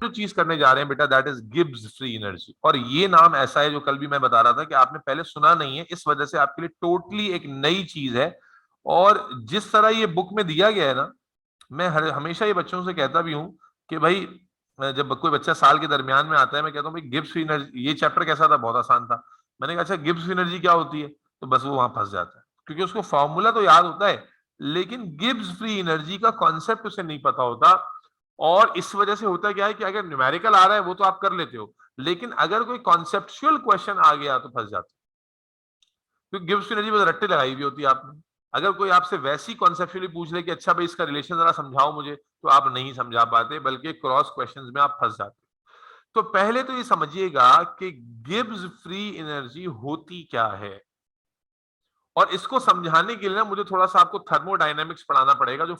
जो चीज करने जा रहे हैं बेटा, that is Gibbs free energy. और ये नाम ऐसा है जो कल भी मैं बता रहा था कि आपने पहले सुना नहीं है, इस वजह से आपके लिए टोटली एक नई चीज है। और जिस तरह ये बुक में दिया गया है ना, मैं हमेशा ये बच्चों से कहता भी हूँ कि भाई, जब कोई बच्चा साल के दरमियान में आता है, मैं कहता हूँ भाई गिब्स फ्री एनर्जी, ये चैप्टर कैसा था, बहुत आसान था। मैंने कहा अच्छा गिब्स फ्री एनर्जी क्या होती है, तो बस वो वहां फंस जाता है, क्योंकि उसको फॉर्मूला तो याद होता है, लेकिन गिब्स फ्री एनर्जी का कॉन्सेप्ट उसे नहीं पता होता। और इस वजह से होता क्या है कि अगर न्यूमेरिकल आ रहा है वो तो आप कर लेते हो, लेकिन अगर कोई कॉन्सेप्चुअल क्वेश्चन आ गया तो फंस जाते हो, क्योंकि गिब्स फ्री एनर्जी बस रट्टे लगाई हुई होती है आपने। अगर कोई आपसे वैसी कॉन्सेप्चुअली पूछ ले कि अच्छा भाई इसका रिलेशन जरा समझाओ मुझे, तो आप नहीं समझा पाते, बल्कि क्रॉस क्वेश्चंस में आप फंस जाते। तो पहले तो ये समझिएगा कि गिब्स फ्री एनर्जी होती क्या है। और इसको समझाने के लिए ना मुझे थोड़ा सा आपको थर्मोडायनेमिक्स पढ़ाना पड़ेगा, जो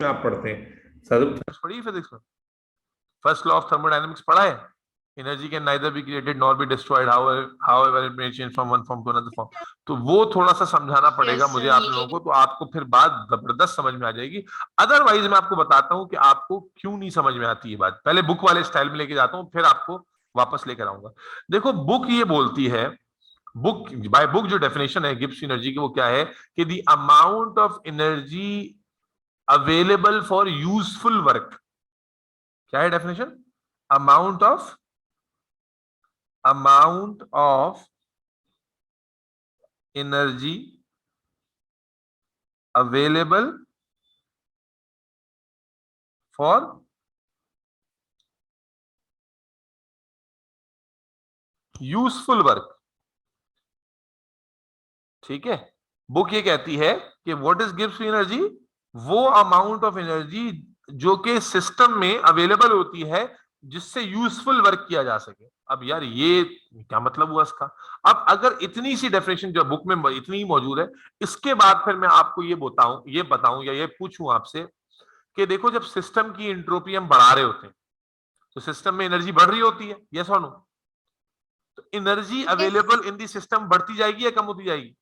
आप पढ़ते हैं। सर पढ़ी फिजिक्स में फर्स्ट लॉ ऑफ थर्मोडायनेमिक्स पढ़ा है? Energy can neither be created nor be destroyed however it may change from one form to another form. तो वो थोड़ा सा समझाना पड़ेगा मुझे आप लोगों को, तो आपको फिर बात जबरदस्त समझ में आ जाएगी। अदरवाइज मैं आपको बताता हूं कि आपको क्यों नहीं समझ में आती ये बात। पहले बुक वाले स्टाइल में लेके जाता हूं, फिर आपको वापस लेकर आऊंगा। देखो बुक ये बोलती है, बुक बाय बुक जो डेफिनेशन है गिब्स एनर्जी की, वो क्या है कि the amount of energy available for useful work. क्या है definition? Amount of energy available for useful work. ठीक है, बुक ये कहती है कि व्हाट इज गिव्स एनर्जी, वो अमाउंट ऑफ एनर्जी जो कि सिस्टम में अवेलेबल होती है जिससे यूजफुल वर्क किया जा सके। अब यार ये क्या मतलब हुआ इसका? अब अगर इतनी सी डेफिनेशन जो बुक में इतनी ही मौजूद है, इसके बाद फिर मैं आपको ये बताऊं या ये पूछूं आपसे कि देखो, जब सिस्टम की एंट्रोपी हम बढ़ा रहे होते हैं तो सिस्टम में एनर्जी बढ़ रही होती है, यस और नो? तो energy available in the system बढ़ती जाएगी या कम होती जाएगी?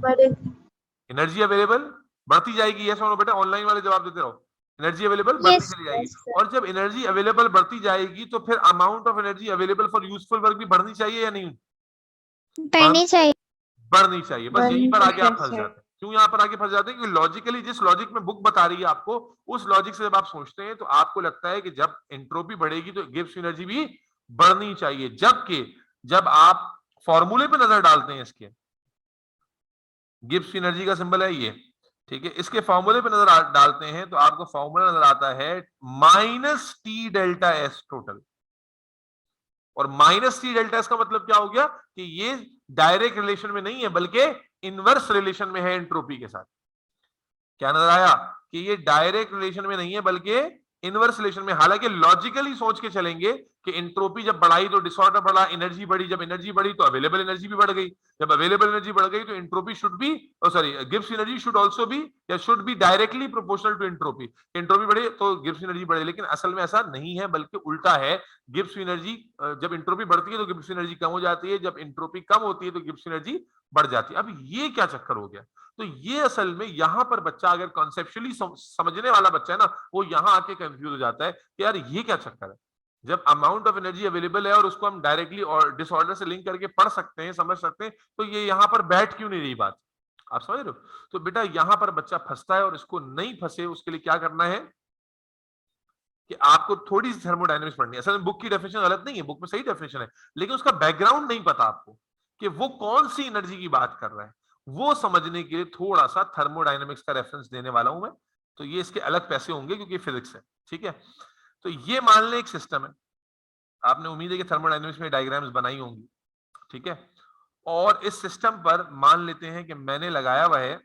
बढ़ेगी। एनर्जी अवेलेबल बढ़ती जाएगी, यस और नो बेटा? ऑनलाइन वाले जवाब देते रहो। एनर्जी अवेलेबल बढ़ती यस चली जाएगी। सर। और जब एनर्जी अवेलेबल बढ़ती जाएगी तो फिर amount of energy available for useful work भी बढ़नी चाहिए या नहीं? बढ़नी चाहिए। बढ़नी चाहिए। बस यहीं बढ़नी पर आके चाहिए आप फंस सर। जाते हैं। क्यों यहां पर आके फंस जाते हैं? क्योंकि लॉजिकली जिस लॉजिक में बुक बता रही है आपको, उस लॉजिक से जब आप सोचते हैं तो आपको लगता है कि जब एंट्रोपी बढ़ेगी तो गिब्स एनर्जी भी बढ़नी चाहिए। जबकि जब आप फॉर्मूले पे नजर डालते हैं इसके, गिब्स एनर्जी का सिंबल है ये, ठीक है, इसके फॉर्मूले पे नजर डालते हैं तो आपको फॉर्मूला नजर आता है minus T delta S total. और माइनस टी डेल्टा एस का मतलब क्या हो गया कि ये डायरेक्ट रिलेशन में नहीं है बल्कि इनवर्स रिलेशन में है एंट्रोपी के साथ। क्या नजर आया कि ये डायरेक्ट रिलेशन में नहीं है बल्कि इनवर्स रिलेशन में? हालांकि लॉजिकली सोच के चलेंगे कि एंट्रोपी जब बढ़ाई तो डिसऑर्डर बढ़ा, एनर्जी बढ़ी, जब एनर्जी बढ़ी तो अवेलेबल एनर्जी भी बढ़ गई, जब अवेलेबल एनर्जी बढ़ गई तो entropy should be, sorry, Gibbs energy should also be या should be directly proportional to entropy. Entropy बढ़े तो गिब्स एनर्जी बढ़े, लेकिन असल में ऐसा नहीं है, बल्कि उल्टा है। गिब्स एनर्जी, जब एंट्रोपी बढ़ती है तो गिब्स एनर्जी कम हो जाती है, जब एंट्रोपी कम होती है तो गिब्स एनर्जी बढ़ जाती है। अब ये क्या चक्कर हो गया? तो ये असल में यहां पर बच्चा अगर कॉन्सेप्चुअली समझने वाला बच्चा है ना, वो यहां आके कंफ्यूज हो जाता है कि यार ये क्या चक्कर है। जब अमाउंट ऑफ एनर्जी अवेलेबल है और उसको हम डायरेक्टली और डिसऑर्डर से लिंक करके पढ़ सकते हैं, समझ सकते हैं, तो ये यहां पर बैठ क्यों नहीं रही बात? आप समझ रहे हो? तो बेटा यहां पर बच्चा फंसता है, और इसको नहीं फंसे उसके लिए क्या करना है कि आपको थोड़ी सी थर्मोडायनेमिक्स पढ़नी है। असल में बुक की डेफिनेशन गलत नहीं है, बुक में सही डेफिनेशन है, लेकिन उसका बैकग्राउंड नहीं पता आपको कि वो कौन सी एनर्जी की बात कर रहा है। वो समझने के लिए थोड़ा सा थर्मोडायनेमिक्स का रेफरेंस देने वाला हूं मैं। तो ये इसके अलग पैसे होंगे क्योंकि फिजिक्स है, ठीक है? तो ये मान लें एक सिस्टम है, आपने उम्मीद है कि थर्मोडायनेमिक्स में डायग्राम्स बनाई होंगी, ठीक है? और इस सिस्टम पर मान लेते हैं कि मैंने लगाया हुआ है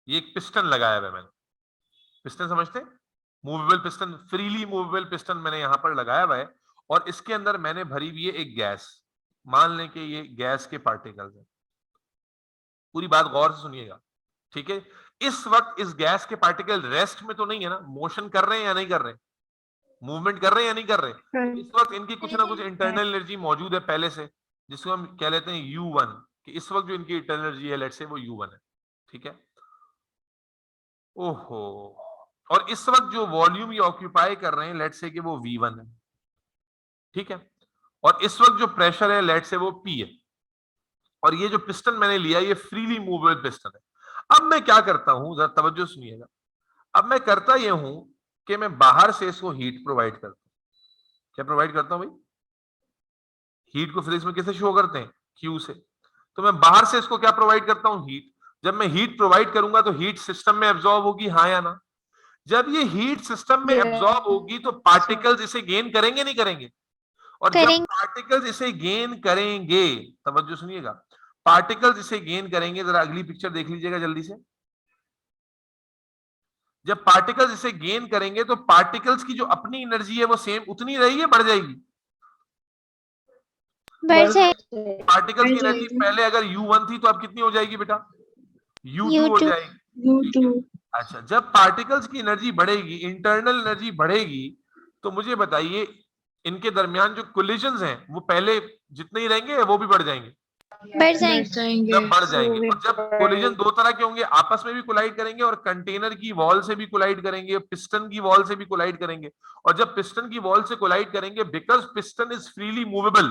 ये एक पिस्टन लगाया हुआ है मैंने। पिस्टन समझते हैं? Movable piston, freely movable piston मैंने यहां पर लगाया हुआ है, और इसके अंदर मैंने भरी हुई है एक गैस। मान लें कि ये गैस के पार्टिकल्स हैं। पूरी बात गौर से सुनिएगा, ठीक है? इस वक्त इस गैस के पार्टिकल रेस्ट में तो नहीं है ना, मोशन कर रहे हैं या नहीं कर रहे, मूवमेंट कर रहे हैं या नहीं कर रहे? इस वक्त इनकी कुछ ना कुछ इंटरनल एनर्जी मौजूद है पहले से, जिसको हम कह लेते हैं U1, कि इस वक्त जो इनकी इंटरनल एनर्जी है लेट्स से वो U1 है, ठीक है। ओहो, और इस वक्त जो वॉल्यूम ये ऑक्यूपाई कर रहे हैं लेट्स से कि वो V1 है, ठीक है। और इस वक्त जो प्रेशर है लेट्स से वो P है, और ये जो पिस्टन मैंने लिया ये फ्रीली मूवेबल पिस्टन है। अब मैं क्या करता हूं, जरा तवज्जो सुनिएगा। अब मैं करता ये हूं कि मैं बाहर से इसको हीट प्रोवाइड करता हूं। क्या प्रोवाइड करता हूं भाई? हीट को फिजिक्स में कैसे शो करते हैं? Q से। तो मैं बाहर से इसको क्या प्रोवाइड करता हूं? हीट। जब मैं हीट प्रोवाइड करूंगा तो हीट सिस्टम में एब्जॉर्ब होगी, हाँ या ना? जब ये हीट सिस्टम में एब्जॉर्ब होगी तो पार्टिकल्स इसे गेन करेंगे नहीं करेंगे? और जब करेंगे। पार्टिकल्स इसे गेन करेंगे, तवज्जो सुनिएगा, पार्टिकल्स इसे गेन करेंगे, जरा अगली पिक्चर देख लीजिएगा जल्दी से। जब पार्टिकल्स इसे गेन करेंगे तो पार्टिकल्स की जो अपनी एनर्जी है वो सेम उतनी रहेगी, बढ़ जाएगी? बढ़ जाए। पार्टिकल्स की एनर्जी पहले अगर U1 थी तो अब कितनी हो जाएगी बेटा? U2 हो U2। जाएगी, ठीक है। अच्छा, जब पार्टिकल्स की एनर्जी बढ़ेगी, इंटरनल एनर्जी बढ़ेगी, तो मुझे बताइए इनके दरमियान जो कोलिजन्स हैं वो पहले जितने ही रहेंगे वो भी बढ़ जाएंगे? बढ़ जाएंगे। जब बढ़ जाएंगे, और जब कोलिजन दो तरह के होंगे, आपस में भी कोलाइड करेंगे और कंटेनर की वॉल से भी कोलाइड करेंगे, पिस्टन की वॉल से भी कोलाइड करेंगे। और जब पिस्टन की वॉल से कोलाइड करेंगे, because piston is freely movable,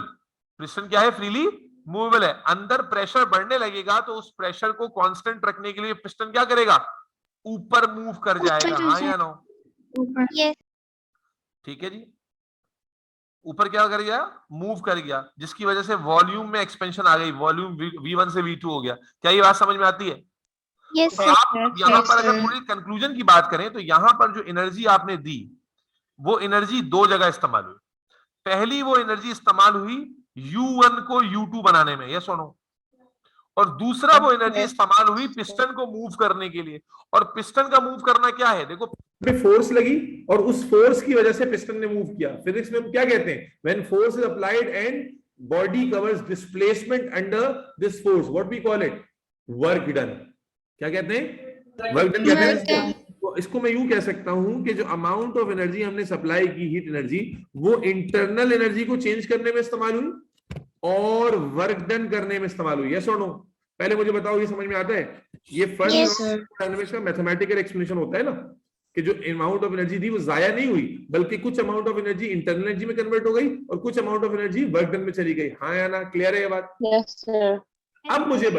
piston क्या है? फ्रीली मूवेबल है। अंदर प्रेशर बढ़ने लगेगा तो उस प्रेशर को कांस्टेंट रखने के लिए पिस्टन क्या करेगा? ऊपर मूव कर जाएगा, हाँ या नो? यस। ठीक है जी, ऊपर क्या कर गया? मूव कर गया, जिसकी वजह से वॉल्यूम में एक्सपेंशन आ गई, वॉल्यूम V1 से V2 हो गया। क्या ये बात समझ में आती है? यस तो सर। आप यहां पर अगर थोड़ी कंक्लूजन की बात करें तो यहां पर जो एनर्जी आपने दी वो एनर्जी दो जगह इस्तेमाल हुई। पहली वो एनर्जी इस्तेमाल हुई U1 को U2 बनाने में, यस और नो? और दूसरा वो एनर्जी इस्तेमाल हुई पिस्टन को मूव करने के लिए। और पिस्टन का मूव करना क्या है? देखो, फोर्स लगी और उस फोर्स की वजह से पिस्टन ने मूव किया। फिजिक्स में हम क्या कहते हैं? When force is applied and body covers displacement under this force, what we call it? Work done. क्या कहते हैं? वर्क डन कहते हैं। तो इसको मैं यूं कह सकता हूं कि जो अमाउंट ऑफ एनर्जी हमने सप्लाई की, हीट एनर्जी, वो इंटरनल एनर्जी को चेंज करने में इस्तेमाल हुई और वर्क डन करने में इस्तेमाल हुई, यस और नो? पहले मुझे बताओ, ये समझ में आता है? ये फर्स्ट का मैथमेटिकल एक्सप्लेनेशन होता है ना, कि जो अमाउंट ऑफ एनर्जी थी वो जाया नहीं हुई, बल्कि कुछ amount of energy internal energy में कन्वर्ट हो गई और कुछ amount of energy work done में चली गई, हाँ या ना? क्लियर है ये बात? Yes sir. अब मुझे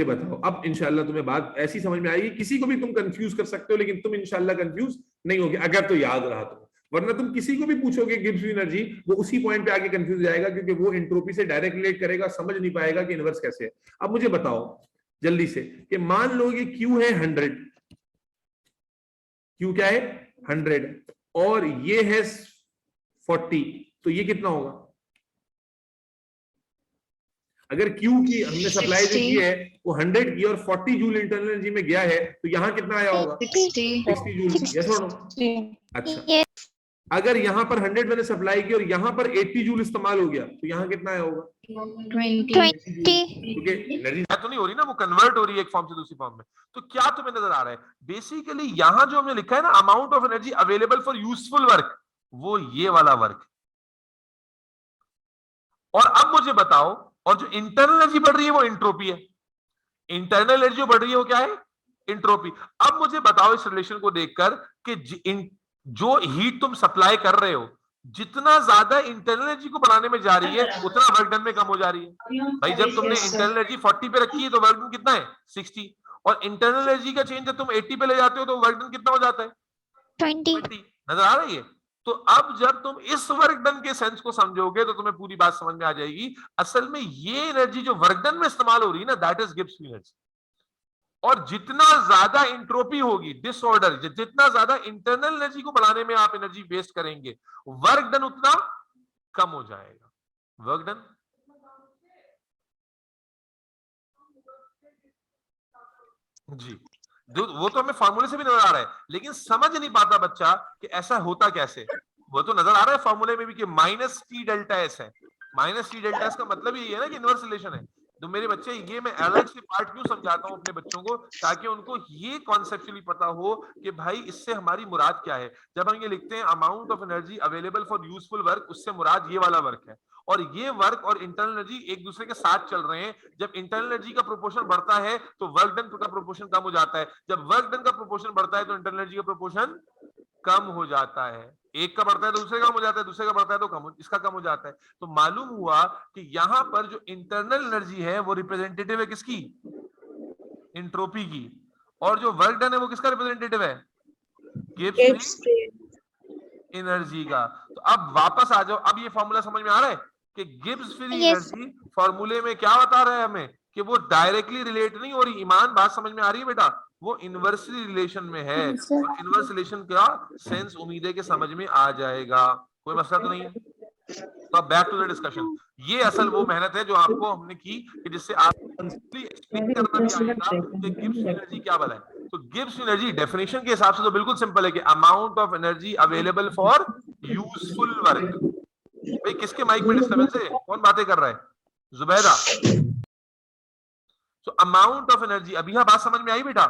बताओ, अब इंशाल्लाह तुम्हें बात ऐसी समझ में आएगी। किसी को भी तुम कंफ्यूज कर सकते हो, लेकिन तुम इंशाल्लाह कंफ्यूज नहीं होगे अगर तो याद रहा तो। वरना तुम किसी को भी पूछोगे गिब्स एनर्जी, वो उसी पॉइंट पे आके कंफ्यूज हो जाएगा, क्योंकि वो एंट्रोपी से डायरेक्ट रिलेट करेगा, समझ नहीं पाएगा कि इनवर्स कैसे है। अब मुझे बताओ जल्दी से कि मान लो ये Q है 100, Q क्या है? 100, और ये है 40, तो ये कितना होगा? अगर Q की हमने सप्लाई जो की है वो 100 की और 40 जूल इंटरनल एनर्जी में गया है, तो यहां कितना आया होगा? 60 जूल। यस और नो? अच्छा, अगर यहां पर 100 मैंने सप्लाई की और यहां पर 80 जूल इस्तेमाल हो गया, तो यहां कितना आया होगा? 20। क्योंकि एनर्जी तो नहीं हो रही ना, वो कन्वर्ट हो रही है एक फॉर्म से दूसरी फॉर्म में। तो क्या तुम्हें नजर आ रहा है? बेसिकली यहां जो हमने लिखा है ना, amount of energy available for useful work, वो ये वाला वर्क। और अब मुझे बताओ, और जो इंटरनल एनर्जी बढ़ रही है वो एंट्रोपी है। इंटरनल एनर्जी जो बढ़ रही है वो क्या है? एंट्रोपी। अब मुझे बताओ इस रिलेशन को देखकर कि जो हीट तुम सप्लाई कर रहे हो, जितना ज्यादा इंटरनल एनर्जी को बढ़ाने में जा रही है उतना वर्क डन में कम हो जा रही है। भाई जब तुमने इंटरनल एनर्जी 40 पे रखी है तो वर्क डन कितना है? 60। और इंटरनल एनर्जी का चेंज जब तुम 80 पे ले जाते हो तो वर्क डन कितना हो जाता है? 20। नजर आ रही है? तो अब जब तुम इस वर्क डन के सेंस को समझोगे तो तुम्हें पूरी बात समझ में आ जाएगी। असल में ये एनर्जी जो वर्क डन में इस्तेमाल हो रही है ना, दैट इज गिब्स एनर्जी। और जितना ज्यादा इंट्रोपी होगी, डिसऑर्डर, जितना ज्यादा इंटरनल एनर्जी को बढ़ाने में आप एनर्जी वेस्ट करेंगे, वर्क डन उतना कम हो जाएगा। वर्क डन जी, वो तो हमें फॉर्मूले से भी नजर आ रहा है, लेकिन समझ नहीं पाता बच्चा कि ऐसा होता कैसे। वो तो नजर आ रहा है फॉर्मूले में भी कि माइनस टी डेल्टा एस है। माइनस टी डेल्टा एस का मतलब ये है ना कि इनवर्स रिलेशन है। तो मेरे बच्चे, ये मैं अलग से पार्ट क्यों समझाता हूं अपने बच्चों को, ताकि उनको ये कॉन्सेप्चुअली पता हो कि भाई इससे हमारी मुराद क्या है। जब हम ये लिखते हैं amount of energy available for useful work, उससे मुराद ये वाला वर्क है। और ये वर्क और इंटरनल एनर्जी एक दूसरे के साथ चल रहे हैं। जब इंटरनल एनर्जी का प्रोपोर्शन बढ़ता है तो वर्क डन का प्रोपोर्शन कम हो जाता है, जब वर्क डन का प्रोपोर्शन बढ़ता है तो इंटरनल एनर्जी का प्रोपोर्शन कम हो जाता है। एक का बढ़ता है तो दूसरे का कम हो जाता है, दूसरे का बढ़ता है तो इसका कम हो जाता है। तो मालूम हुआ कि यहां पर जो इंटरनल एनर्जी है वो रिप्रेजेंटेटिव है किसकी? एंट्रोपी की। और जो वर्क डन है वो किसका रिप्रेजेंटेटिव है? गिब्स फ्री एनर्जी का। तो अब वापस आ जाओ, अब ये फॉर्मूला समझ में आ रहा है कि गिब्स फ्री Yes. एनर्जी फॉर्मूले में क्या बता रहा है हमें कि वो डायरेक्टली रिलेट नहीं हो रही। ईमान बात समझ में आ रही है बेटा? वो इनवर्सली रिलेशन में है। और इनवर्स रिलेशन का सेंस उम्मीद है कि समझ में आ जाएगा, कोई मसला तो नहीं है। तो अब बैक टू द डिस्कशन। ये असल वो मेहनत है जो आपको हमने की कि जिससे आप एक्सप्लेन करना भी आएगा कि गिब्स एनर्जी क्या भला है। तो गिब्स एनर्जी डेफिनेशन के हिसाब से तो बिल्कुल सिंपल है कि amount of energy available for useful work. भाई किसके माइक में डिस्टर्बेंस है? कौन बातें कर रहा है? जुबैदा। तो अमाउंट ऑफ एनर्जी, अभी यहां बात समझ में आई बेटा?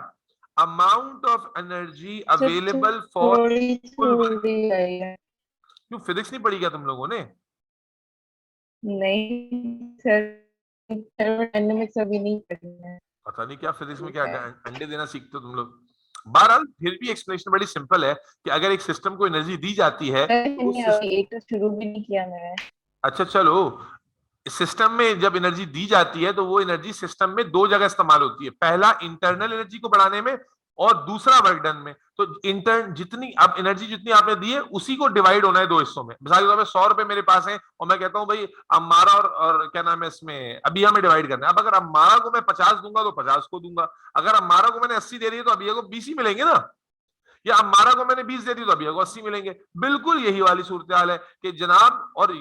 Amount of energy available for useful work. क्यों फिजिक्स नहीं पढ़ी क्या तुम लोगों ने? नहीं सर, थर्मोडायनामिक्स अभी नहीं पढ़ी है। पता नहीं क्या फिजिक्स में क्या अंडे देना सीखते हो तुम लोग। बहरहाल फिर भी एक्सप्लेनेशन बड़ी सिंपल है कि अगर एक सिस्टम को एनर्जी दी जाती है तो एक तो शुरू भी नहीं किया मैंने। अच्छा चलो, सिस्टम में जब एनर्जी दी जाती है तो वो एनर्जी सिस्टम में दो जगह इस्तेमाल होती है। पहला इंटरनल एनर्जी को बढ़ाने में और दूसरा वर्क डन में। तो इंटर्न जितनी अब एनर्जी जितनी आपने दी है उसी को डिवाइड होना है दो हिस्सों में। मिसाल के तौर पर 100 रुपए मेरे पास है और मैं कहता हूं भाई अम्मारा और क्या नाम है इसमें अबिया में डिवाइड करना है। अब अगर अम्मारा को मैं 50 दूंगा तो 50 को दूंगा, अगर अम्मारा को मैंने 80 दे दी तो अबिया को 20 ही मिलेंगे ना, या अम्मारा को मैंने 20 दे दी तो अबिया को 80 मिलेंगे। बिल्कुल यही वाली सूरत हाल है कि जनाब, और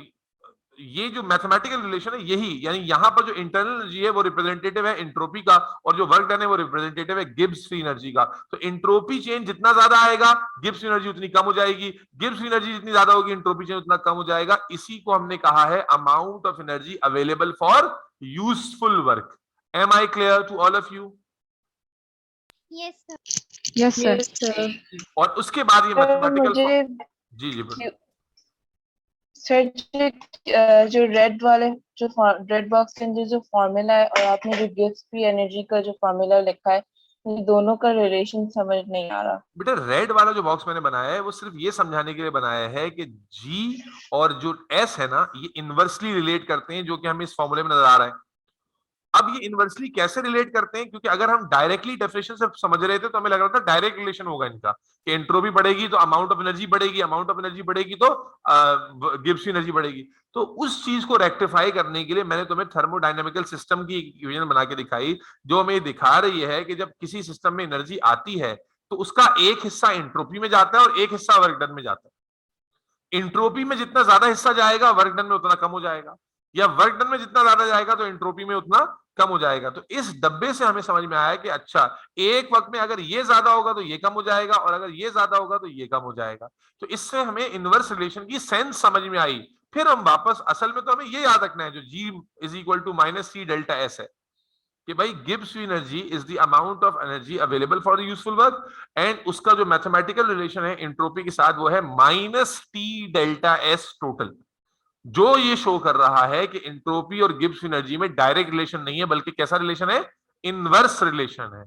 ये जो मैथमेटिकल रिलेशन है यही, यानी यहां पर जो इंटरनल एनर्जी है वो रिप्रेजेंटेटिव है एंट्रोपी का और जो वर्क डन है वो रिप्रेजेंटेटिव है गिब्स फ्री एनर्जी का। तो एंट्रोपी चेंज जितना ज्यादा आएगा गिब्स एनर्जी उतनी कम हो जाएगी, गिब्स एनर्जी जितनी ज्यादा होगी एंट्रोपी चेंज उतना कम हो जाएगा। इसी को हमने कहा है amount of energy available for useful work. Am I clear to all of you? Yes, sir. Yes sir. और उसके बाद ये मैथमेटिकल जी जी सर जो रेड वाले जो रेड बॉक्स के अंदर जो फॉर्मूला है और आपने जो गिब्स फ्री एनर्जी का जो फॉर्मूला लिखा है, ये दोनों का रिलेशन समझ नहीं आ रहा। बेटा रेड वाला जो बॉक्स मैंने बनाया है वो सिर्फ ये समझाने के लिए बनाया है कि जी और जो एस है ना ये इनवर्सली रिलेट करते हैं, जो कि हमें इस फॉर्मूले में नजर आ रहा है। अब ये इनवर्सली कैसे रिलेट करते हैं? क्योंकि अगर हम डायरेक्टली डेफिनेशन से समझ रहे थे तो हमें लग रहा था डायरेक्ट रिलेशन होगा इनका कि एंट्रोपी बढ़ेगी तो अमाउंट ऑफ एनर्जी बढ़ेगी, अमाउंट ऑफ एनर्जी बढ़ेगी तो गिब्स एनर्जी बढ़ेगी। तो उस चीज को रेक्टिफाई करने के लिए मैंने तुम्हें थर्मोडायनेमिकल सिस्टम की इक्वेशन बना के दिखाई, जो हमें दिखा रही है कि जब किसी सिस्टम में एनर्जी आती है तो उसका एक हिस्सा एंट्रोपी में जाता है और एक हिस्सा वर्क डन में जाता है। एंट्रोपी में जितना ज्यादा हिस्सा जाएगा वर्क डन में उतना कम हो जाएगा, या वर्क डन में जितना ज्यादा जाएगा तो एंट्रोपी में उतना कम हो जाएगा। तो इस डब्बे से हमें समझ में आया कि अच्छा एक वक्त में अगर ये ज्यादा होगा तो ये कम हो जाएगा और अगर ये ज्यादा होगा तो ये कम हो जाएगा। तो इससे हमें इनवर्स रिलेशन की सेंस समझ में आई। फिर हम वापस असल में तो हमें ये याद रखना है जो G is equal to minus C delta S है कि भाई Gibbs energy is the amount of energy available for the useful work, and उसका जो मैथमेटिकल रिलेशन है एंट्रोपी के साथ वो है minus T delta S total, जो ये शो कर रहा है कि एंट्रोपी और गिब्स एनर्जी में डायरेक्ट रिलेशन नहीं है बल्कि कैसा रिलेशन है? इनवर्स रिलेशन है।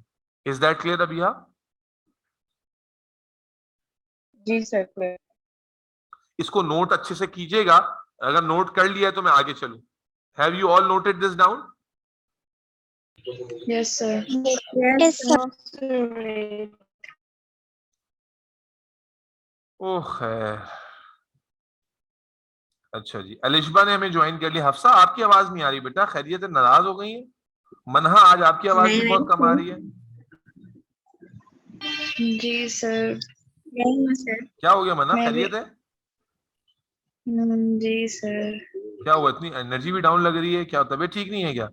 Is that clear Abiha? जी सर क्लियर। इसको नोट अच्छे से कीजिएगा, अगर नोट कर लिया है तो मैं आगे चलूं। Have you all noted this down? Yes sir. Yes, sir. ओह खैर, अच्छा जी, अलिशबा ने हमें ज्वाइन कर लिया। हफ्सा आपकी आवाज नहीं आ रही बेटा, खैरियत है? नाराज हो गई है? मनहा आज आपकी आवाज भी बहुत कम आ रही है। जी सर। नहीं सर। क्या हो गया मना, खैरियत है? जी सर। क्या हुआ, इतनी एनर्जी भी डाउन लग रही है? क्या तबीयत ठीक नहीं है क्या?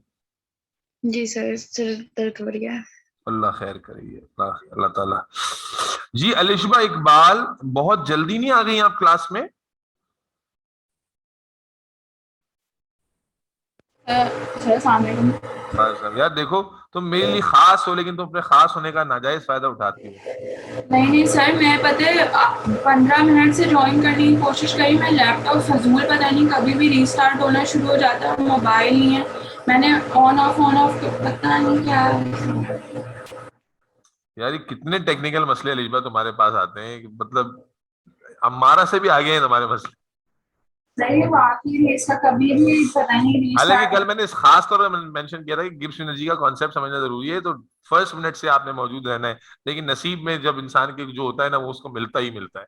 जी सर, सिर दर्द बढ़ गया। अल्लाह खैर करिए, अल्लाह ताला। जी अलिशबा इकबाल, बहुत जल्दी नहीं आ गई आप क्लास में? सर अस्सलाम वालेकुम। यार देखो तुम मेरे लिए खास हो, लेकिन तुम अपने खास होने का नाजायज फायदा उठाती हो। नहीं सर, मैं पता है 15 मिनट से ज्वाइन करने की कोशिश करी, मैं लैपटॉप फजूल पता नहीं कभी भी रीस्टार्ट होना शुरू हो जाता है, मोबाइल नहीं है, मैंने ऑन ऑफ पता नहीं क्या। यार ये कितने टेक्निकल मसले अलीशा तुम्हारे पास आते हैं, मतलब हमारा से भी आगे हैं तुम्हारे मसले। सही बात है, इसका कभी भी पता नहीं हालांकि रीस्टार्ट। कल मैंने इस खास तौर पर मेंशन किया था कि गिब्स एनर्जी का कॉन्सेप्ट समझना जरूरी है, तो फर्स्ट मिनट से आपने मौजूद रहना है, लेकिन नसीब में जब इंसान के जो होता है ना वो उसको मिलता ही मिलता है।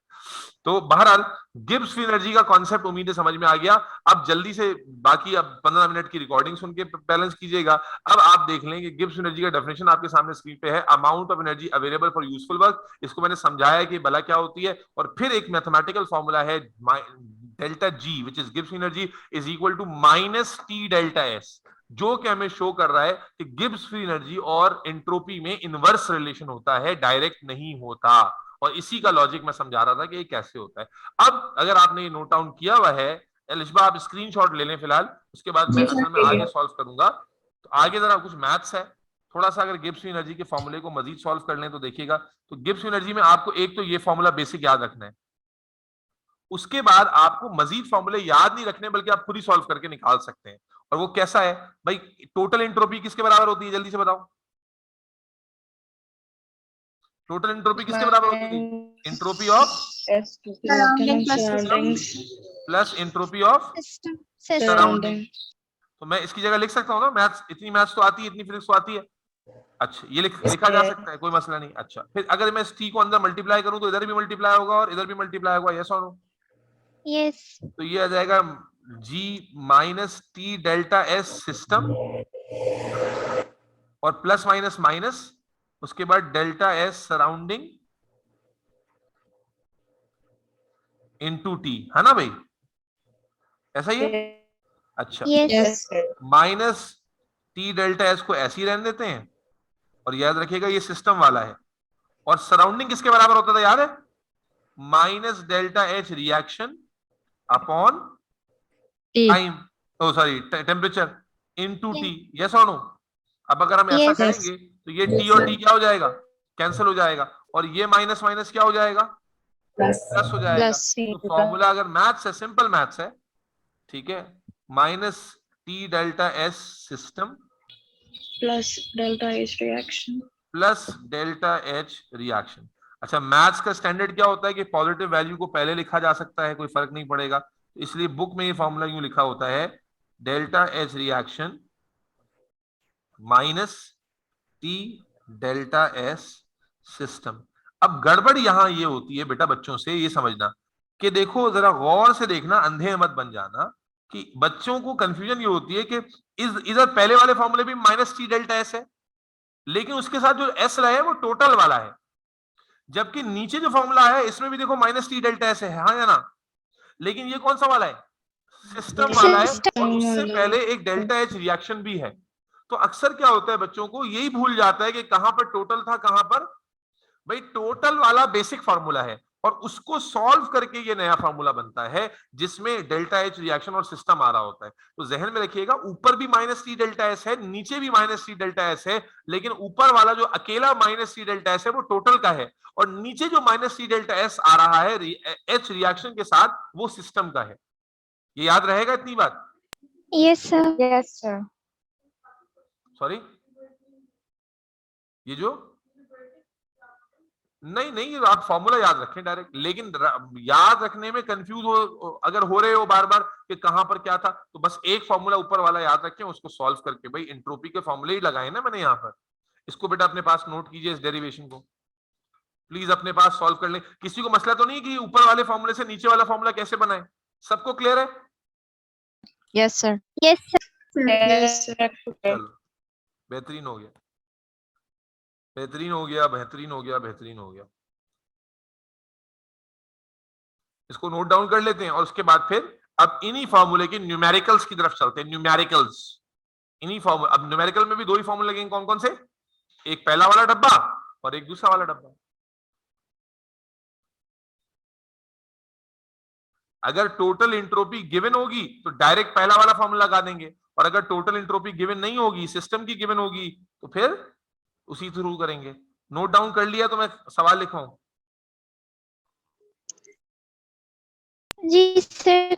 तो बहरहाल गिब्स एनर्जी का कॉन्सेप्ट उम्मीद है समझ में आ गया। अब जल्दी से बाकी अब 15 मिनट की रिकॉर्डिंग सुन के बैलेंस कीजिएगा। अब आप देख लें कि गिब्स एनर्जी का डेफिनेशन आपके सामने स्क्रीन पे है, amount of energy available for useful work. इसको मैंने समझाया कि भला क्या होती है, और फिर एक मैथमेटिकल फॉर्मूला है delta G which is Gibbs energy is equal to minus T delta S, जो कि हमें शो कर रहा है कि गिब्स फ्री एनर्जी और एंट्रोपी में इनवर्स रिलेशन होता है, डायरेक्ट नहीं होता। और इसी का लॉजिक मैं समझा रहा था कि ये कैसे होता है। अब अगर आपने ये नोट डाउन किया हुआ है एलिशबा, आप स्क्रीनशॉट ले लें फिलहाल, उसके बाद मैं जी सर, असल में आगे सॉल्व करूंगा। तो आगे जरा कुछ मैथ्स है, थोड़ा सा अगर गिब्स एनर्जी के फॉर्मूले को मजीद सॉल्व कर लें तो देखिएगा। तो गिब्स एनर्जी में आपको एक तो ये फॉर्मूला बेसिक याद रखना है, उसके बाद आपको मजीद फॉर्मूले याद नहीं रखने बल्कि आप खुद ही सॉल्व करके निकाल सकते हैं। और वो कैसा है भाई, टोटल एंट्रोपी किसके बराबर होती है, जल्दी से बताओ। टोटल एंट्रोपी किसके बराबर होती थी? Entropy of plus entropy of System. Surrounding. तो मैं इसकी जगह लिख सकता हूँ ना, मैथ्स इतनी मैथ्स तो आती है, इतनी फिजिक्स तो आती है। अच्छा ये लिखा जा सकता है, कोई मसला नहीं। अच्छा फिर अगर मैं इस टी को अंदर मल्टीप्लाई करूं तो इधर भी मल्टीप्लाई होगा और इधर भी मल्टीप्लाई होगा, यस और नो? Yes. तो ये आ जाएगा G minus T delta S system और प्लस माइनस माइनस, उसके बाद delta S surrounding into T, है ना भाई, ऐसा ही है। अच्छा Yes. Minus T delta S को ऐसे ही रहने देते हैं, और याद रखिएगा ये सिस्टम वाला है। और सराउंडिंग किसके बराबर होता था याद है? Minus delta H reaction upon time, oh sorry temperature into T, yes और नो? अब अगर हम ऐसा Yes. करेंगे तो ये टी और टी क्या हो जाएगा, कैंसिल हो जाएगा, और ये माइनस माइनस क्या हो जाएगा, प्लस हो जाएगा। तो फॉर्मूला अगर मैथ्स है, सिंपल मैथ्स है, ठीक है, minus T delta S system plus delta H reaction. Plus delta H reaction. अच्छा मैथ्स का स्टैंडर्ड क्या होता है कि पॉजिटिव वैल्यू को पहले लिखा जा सकता है, कोई फर्क नहीं पड़ेगा, इसलिए बुक में ये फॉर्मूला यूं लिखा होता है, delta H reaction minus T delta S system. अब गड़बड़ यहां ये होती है बेटा बच्चों से, ये समझना कि देखो जरा गौर से देखना, अंधे मत बन जाना, कि बच्चों को कंफ्यूजन ये होती है कि इधर पहले वाले फॉर्मूले भी माइनस टी डेल्टा एस है, लेकिन उसके साथ जो एस रहा है वो टोटल वाला है, जबकि नीचे जो फॉर्मूला है इसमें भी देखो माइनस टी डेल्टा एस है, हाँ या ना? लेकिन ये कौन सा वाला है, सिस्टम वाला है, और उससे पहले एक डेल्टा एच रिएक्शन भी है। तो अक्सर क्या होता है बच्चों को यही भूल जाता है कि कहां पर टोटल था कहां पर, भाई टोटल वाला बेसिक फार्मूला है, और उसको सॉल्व करके ये नया फार्मूला बनता है जिसमें डेल्टा एच रिएक्शन और सिस्टम आ रहा होता है। तो जहन में रखिएगा, ऊपर भी माइनस टी डेल्टा एस है, नीचे भी माइनस टी डेल्टा एस है, लेकिन ऊपर वाला जो अकेला माइनस टी डेल्टा एस है वो टोटल का है, और नीचे जो माइनस टी डेल्टा एस आ रहा है एच रिएक्शन के साथ वो सिस्टम का है। ये याद रहेगा इतनी बात? Yes, sir. Yes sir. Sorry, ये जो नहीं नहीं आप फॉर्मूला याद रखें डायरेक्ट, लेकिन याद रखने में कंफ्यूज हो अगर हो रहे हो बार बार कि कहां पर क्या था, तो बस एक फॉर्मूला ऊपर वाला याद रखें, उसको सॉल्व करके, भाई एंट्रोपी के फॉर्मूले ही लगाए ना मैंने यहाँ पर, इसको बेटा अपने पास नोट कीजिए, इस डेरिवेशन को प्लीज अपने पास सॉल्व कर लें। किसी को मसला तो नहीं कि ऊपर वाले फॉर्मूले से नीचे वाला फॉर्मूला कैसे बनाए, सबको क्लियर है? Yes sir. Yes, sir. चलो बेहतरीन हो गया, बेहतरीन हो गया, बेहतरीन हो गया, बेहतरीन हो गया। इसको नोट डाउन कर लेते हैं और उसके बाद फिर अब इन्हीं फॉर्मूले के न्यूमेरिकल्स की तरफ चलते हैं। न्यूमेरिकल्स, इन्हीं फॉर्मूले, अब न्यूमेरिकल में भी दो ही फॉर्मूले लगेंगे, कौन कौन से, एक पहला वाला डब्बा और एक दूसरा वाला डब्बा। अगर टोटल एंट्रोपी गिवन होगी तो डायरेक्ट पहला वाला फॉर्मूला लगा देंगे, और अगर टोटल एंट्रोपी गिवन नहीं होगी, सिस्टम की गिवन होगी, तो फिर उसी थ्रू करेंगे। नोट डाउन कर लिया तो मैं सवाल लिखाऊं? जी सर।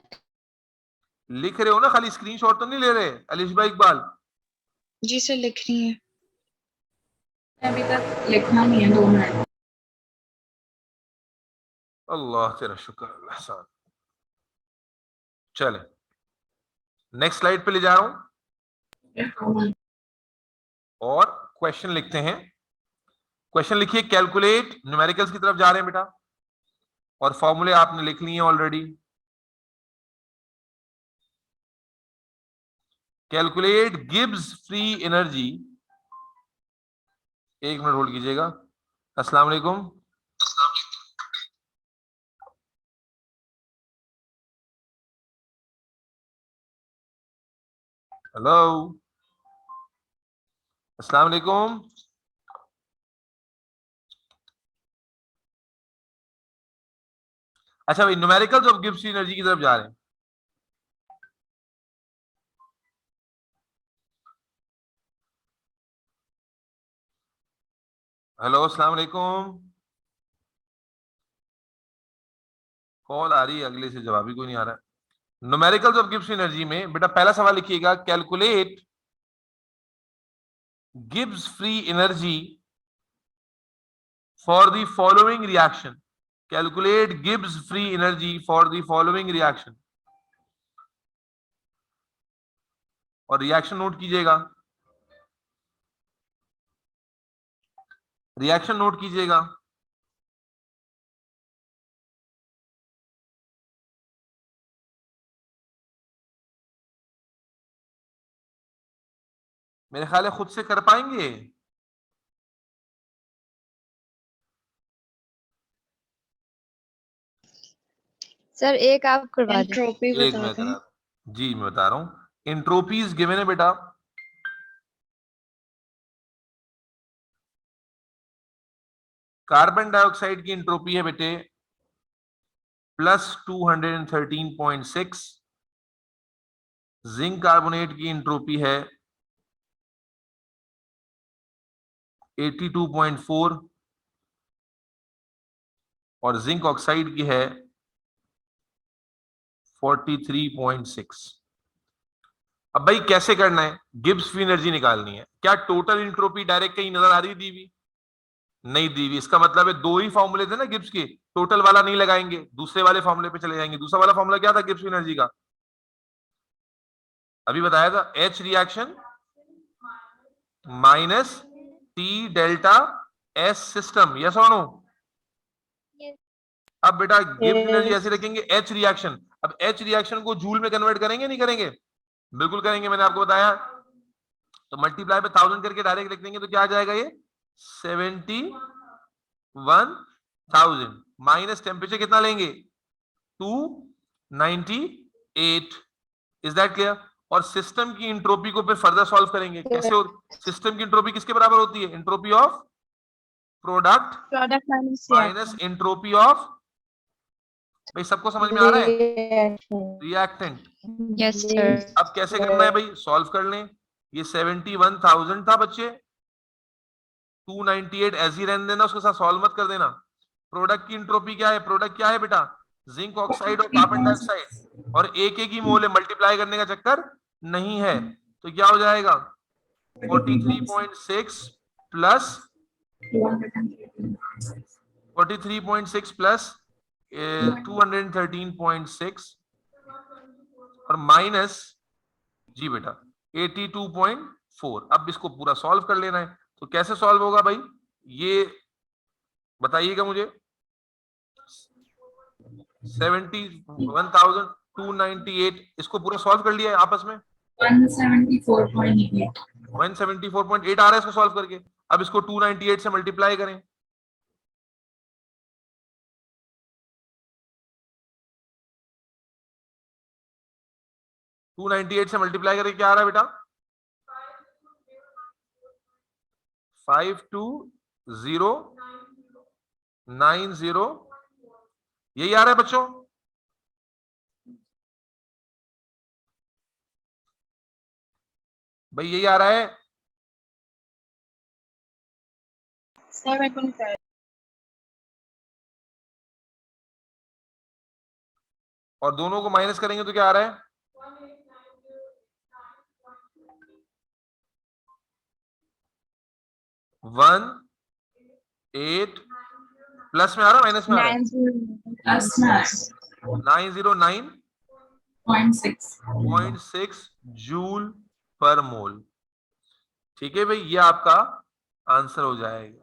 लिख रहे हो ना, खाली स्क्रीनशॉट तो नहीं ले रहे? अलिशबा इकबाल जी सर लिख रही है। अभी तक लिखना नहीं है, 2 मिनट। अल्लाह तेरा शुक्र अल्लाह सान। चले नेक्स्ट स्लाइड पे ले जा रहा हूं और क्वेश्चन लिखते हैं। क्वेश्चन लिखिए, कैलकुलेट, न्यूमेरिकल्स की तरफ जा रहे हैं बेटा, और फॉर्मूले आपने लिख लिए already. Calculate Gibbs free energy, एक मिनट होल्ड कीजिएगा। अस्सलाम वालेकुम। हेलो, अस्सलाम वालेकुम। अच्छा भाई, numericals of Gibbs free energy की तरफ जा रहे हैं। हेलो, अस्सलाम वालेकुम। कॉल आ रही है अगले से, जवाब ही कोई नहीं आ रहा है। Numericals of Gibbs free energy में बेटा पहला सवाल लिखिएगा, calculate Gibbs free energy for the following reaction. Calculate Gibbs free energy for the following reaction. और रिएक्शन नोट कीजिएगा, रिएक्शन नोट कीजिएगा। मेरे ख्याल है खुद से कर पाएंगे। सर एक आप करवा दें। एंट्रोपी एक मैं करा, जी मैं बता रहा हूं। एंट्रोपीज गिवन है बेटा, कार्बन डाइऑक्साइड की एंट्रोपी है बेटे +213.6, जिंक कार्बोनेट की एंट्रोपी है 82.4 और जिंक ऑक्साइड की है 43.6। अब भाई कैसे करना है? गिब्स फ्री एनर्जी निकालनी है। क्या टोटल एंट्रोपी डायरेक्ट कहीं नजर आ रही दी हुई? नहीं दी हुई। इसका मतलब है दो ही फॉर्मूले थे ना गिब्स के, टोटल वाला नहीं लगाएंगे, दूसरे वाले फॉर्मूले पे चले जाएंगे। दूसरा वाला फॉर्मूला क्या था गिब्स फ्री एनर्जी का? अभी बताया था, H reaction minus T delta S system. Yes और नो? अब बेटा गिब्स एनर्जी ऐसे रखेंगे, एच रिएक्शन। अब एच रिएक्शन को जूल में कन्वर्ट करेंगे नहीं करेंगे? बिल्कुल करेंगे, मैंने आपको बताया। तो मल्टीप्लाई पे 1000 करके डायरेक्ट लिख देंगे तो क्या आ जाएगा? ये 71,000 माइनस टेम्परेचर कितना लेंगे? 298। Is that clear? और सिस्टम की इंट्रोपी को फिर फर्दर सॉल्व करेंगे। कैसे हो? सिस्टम की इंट्रोपी किसके बराबर होती है? Entropy of product minus entropy of, भाई सबको समझ में आ रहा है? रिएक्टेंट। Yes sir. अब कैसे करना है भाई? सॉल्व कर लें। ये 71,000 था बच्चे, 298 ऐसे ही रहने देना, उसके साथ सॉल्व मत कर देना। प्रोडक्ट की इंट्रोपी क्या है? प्रोडक्ट क्या है बेटा? जिंक ऑक्साइड और कार्बन डाइऑक्साइड, और एक ही मोल है, मल्टीप्लाई करने का चक्कर नहीं है। तो क्या हो जाएगा? 43.6 प्लस 213.6 और माइनस, जी बेटा 82.4। अब इसको पूरा सॉल्व कर लेना है। तो कैसे सॉल्व होगा भाई, ये बताइएगा मुझे। 71,298, इसको पूरा सॉल्व कर लिया है आपस में, 174.8 174.8 आ रहा है इसको सॉल्व करके। अब इसको 298 से मल्टीप्लाई करें, टू 98 से मल्टीप्लाई करके क्या आ रहा है बेटा? 52090, यही आ रहा है बच्चों। भाई यही आ रहा है। सर मेरे को निकाल। और दोनों को माइनस करेंगे तो क्या आ रहा है? 1 8 प्लस में आ रहा है माइनस में आ रहा है? 909.6 जूल पर मोल। ठीक है भाई, ये आपका आंसर हो जाएगा।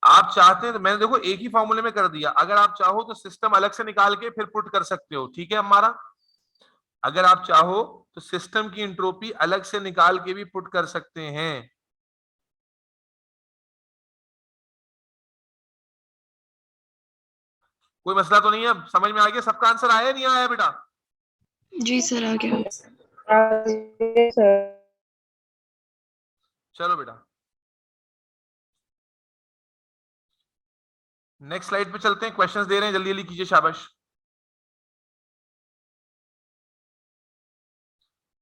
आप चाहते हैं तो मैंने देखो एक ही फॉर्मूले में कर दिया, अगर आप चाहो तो सिस्टम अलग से निकाल के फिर पुट कर सकते हो। ठीक है हमारा, अगर आप चाहो तो सिस्टम की एंट्रोपी अलग से निकाल के भी पुट कर सकते हैं। कोई मसला तो नहीं है? समझ में आ गया? सबका आंसर आया नहीं आया बेटा? जी सर आ गया। सर चलो बेटा नेक्स्ट स्लाइड पे चलते हैं, क्वेश्चंस दे रहे हैं, जल्दी जल्दी कीजिए, शाबाश।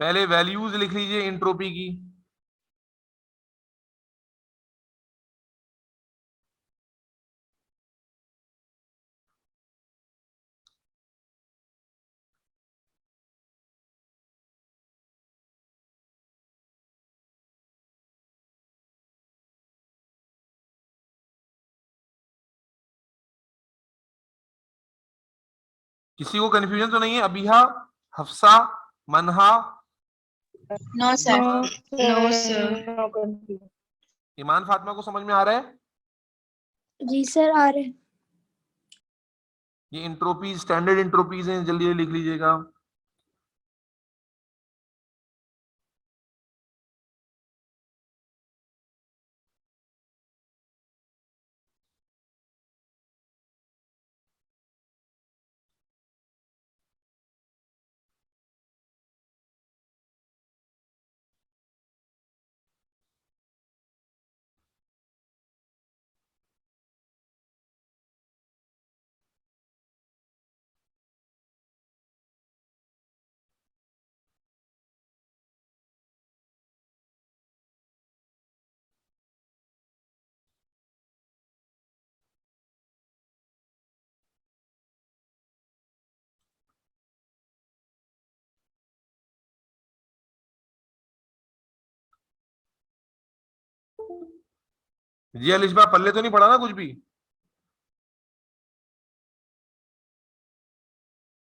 पहले वैल्यूज लिख लीजिए एंट्रोपी की। किसी को कंफ्यूजन तो नहीं है? Abiha, Hafsa, Manha, no sir. No sir. Iman, Fatima को समझ में आ रहा है? जी सर आ रहे। ये इंट्रोपी स्टैंडर्ड इंट्रोपीज हैं, जल्दी जल्दी लिख लीजिएगा। जी अलिशबा, पल्ले तो नहीं पड़ा ना कुछ भी?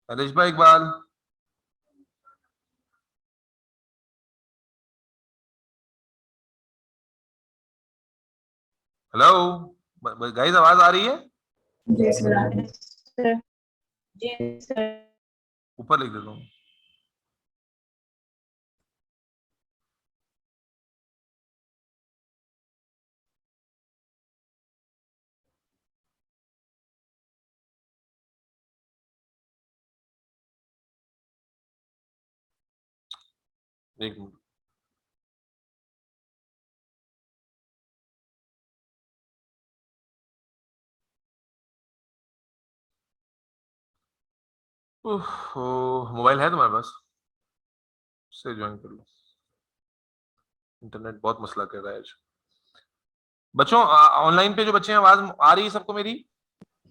अलिशबा, इकबाल, हेलो गाइस, आवाज आ रही है? सर जी सर। ऊपर लिख देता हूँ। एक मिनट। मोबाइल है तुम्हारे पास? से ज्वाइन कर लो, इंटरनेट बहुत मसला कर रहा है आज। बच्चों ऑनलाइन पे जो बच्चे हैं, आवाज आ रही है सबको मेरी?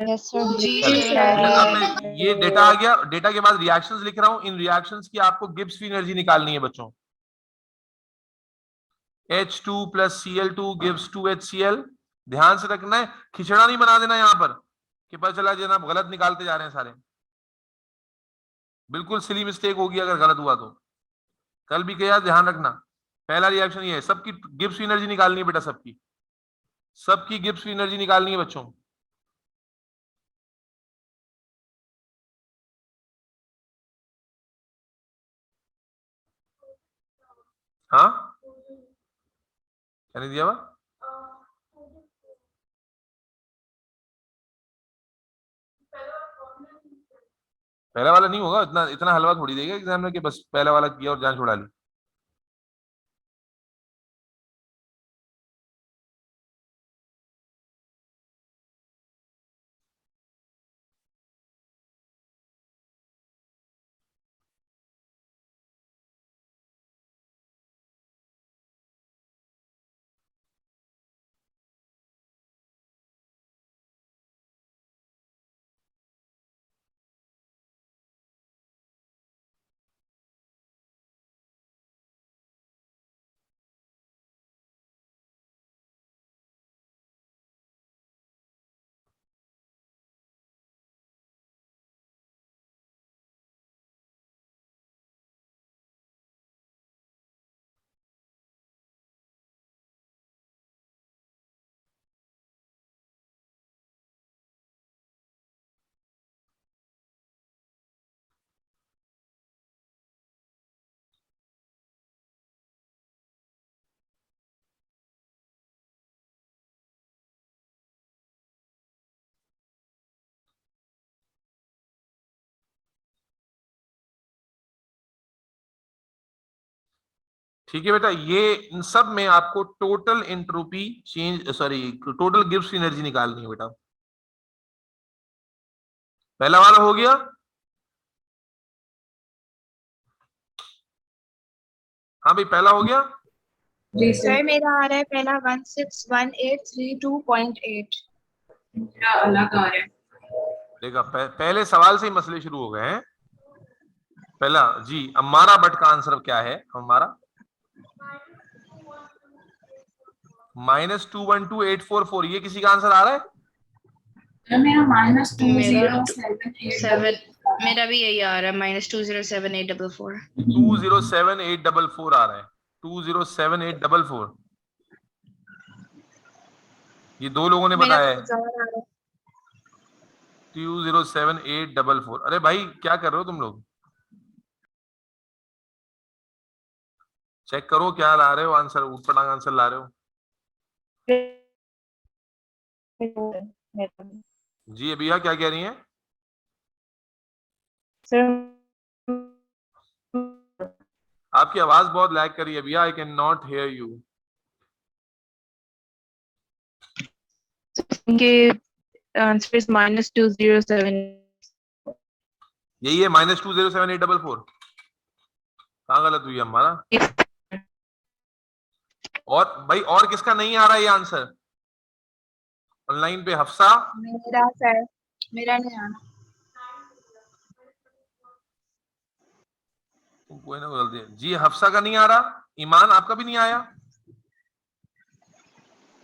Yes sir. जी चलें। सर। अब मैं ये डेटा आ गया, डेटा के बाद रिएक्शंस लिख रहा हूं, इन रिएक्शंस की आपको गिब्स फ्री एनर्जी निकालनी है बच्चों। H2 plus Cl2 gives 2HCl। ध्यान से रखना है, खिचड़ा नहीं बना देना यहाँ पर कि पता चला जनाब गलत निकालते जा रहे हैं सारे। बिल्कुल सिली मिस्टेक होगी अगर गलत हुआ तो। कल भी किया, ध्यान रखना। पहला रिएक्शन ये है, सबकी गिब्स फ्री एनर्जी निकालनी है बेटा, सबकी सबकी गिब्स फ्री एनर्जी निकालनी है बच्चों। हाँ, क्या नहीं दिया हुआ? पहला वाला नहीं होगा, इतना इतना हलवा थोड़ी देगा एग्जाम में कि बस पहला वाला किया और जान छुड़ा ली। ठीक है बेटा, ये इन सब में आपको total entropy change, sorry total Gibbs energy निकालनी है बेटा। पहला वाला हो गया। हाँ भाई, पहला हो गया। जी सर मेरा आ रहा है पहला 161832.8। मेरा अलग आ रहा है। देखा, पहले सवाल से ही मसले शुरू हो गए हैं। पहला जी, हमारा बट का आंसर क्या है? हमारा -212844, ये किसी का आंसर आ रहा है? मेरा मेरा -2078 मेरा भी यही आ रहा है -207844। 207844 आ रहा है, 207844। ये दो लोगों ने मेरा बताया है। कुछ और आ रहा है। 207844। अरे भाई, क्या कर रहे हो तुम लोग? चेक करो क्या ला रहे हो आंसर, ऊट पटांग आंसर ला रहे हो। जी अभिया, क्या कह रही हैं? सर आपकी आवाज बहुत लैग कर रही है भैया, I can not here you. के आंसर इज -2078। यही है -207844। कहाँ गलत हुई है हमारा? और भाई, और किसका नहीं आ रहा ये आंसर ऑनलाइन पे? हफ्सा? मेरा सर मेरा नहीं आ रहा। कोई ना गलती है जी, हफ्सा का नहीं आ रहा। ईमान, आपका भी नहीं आया?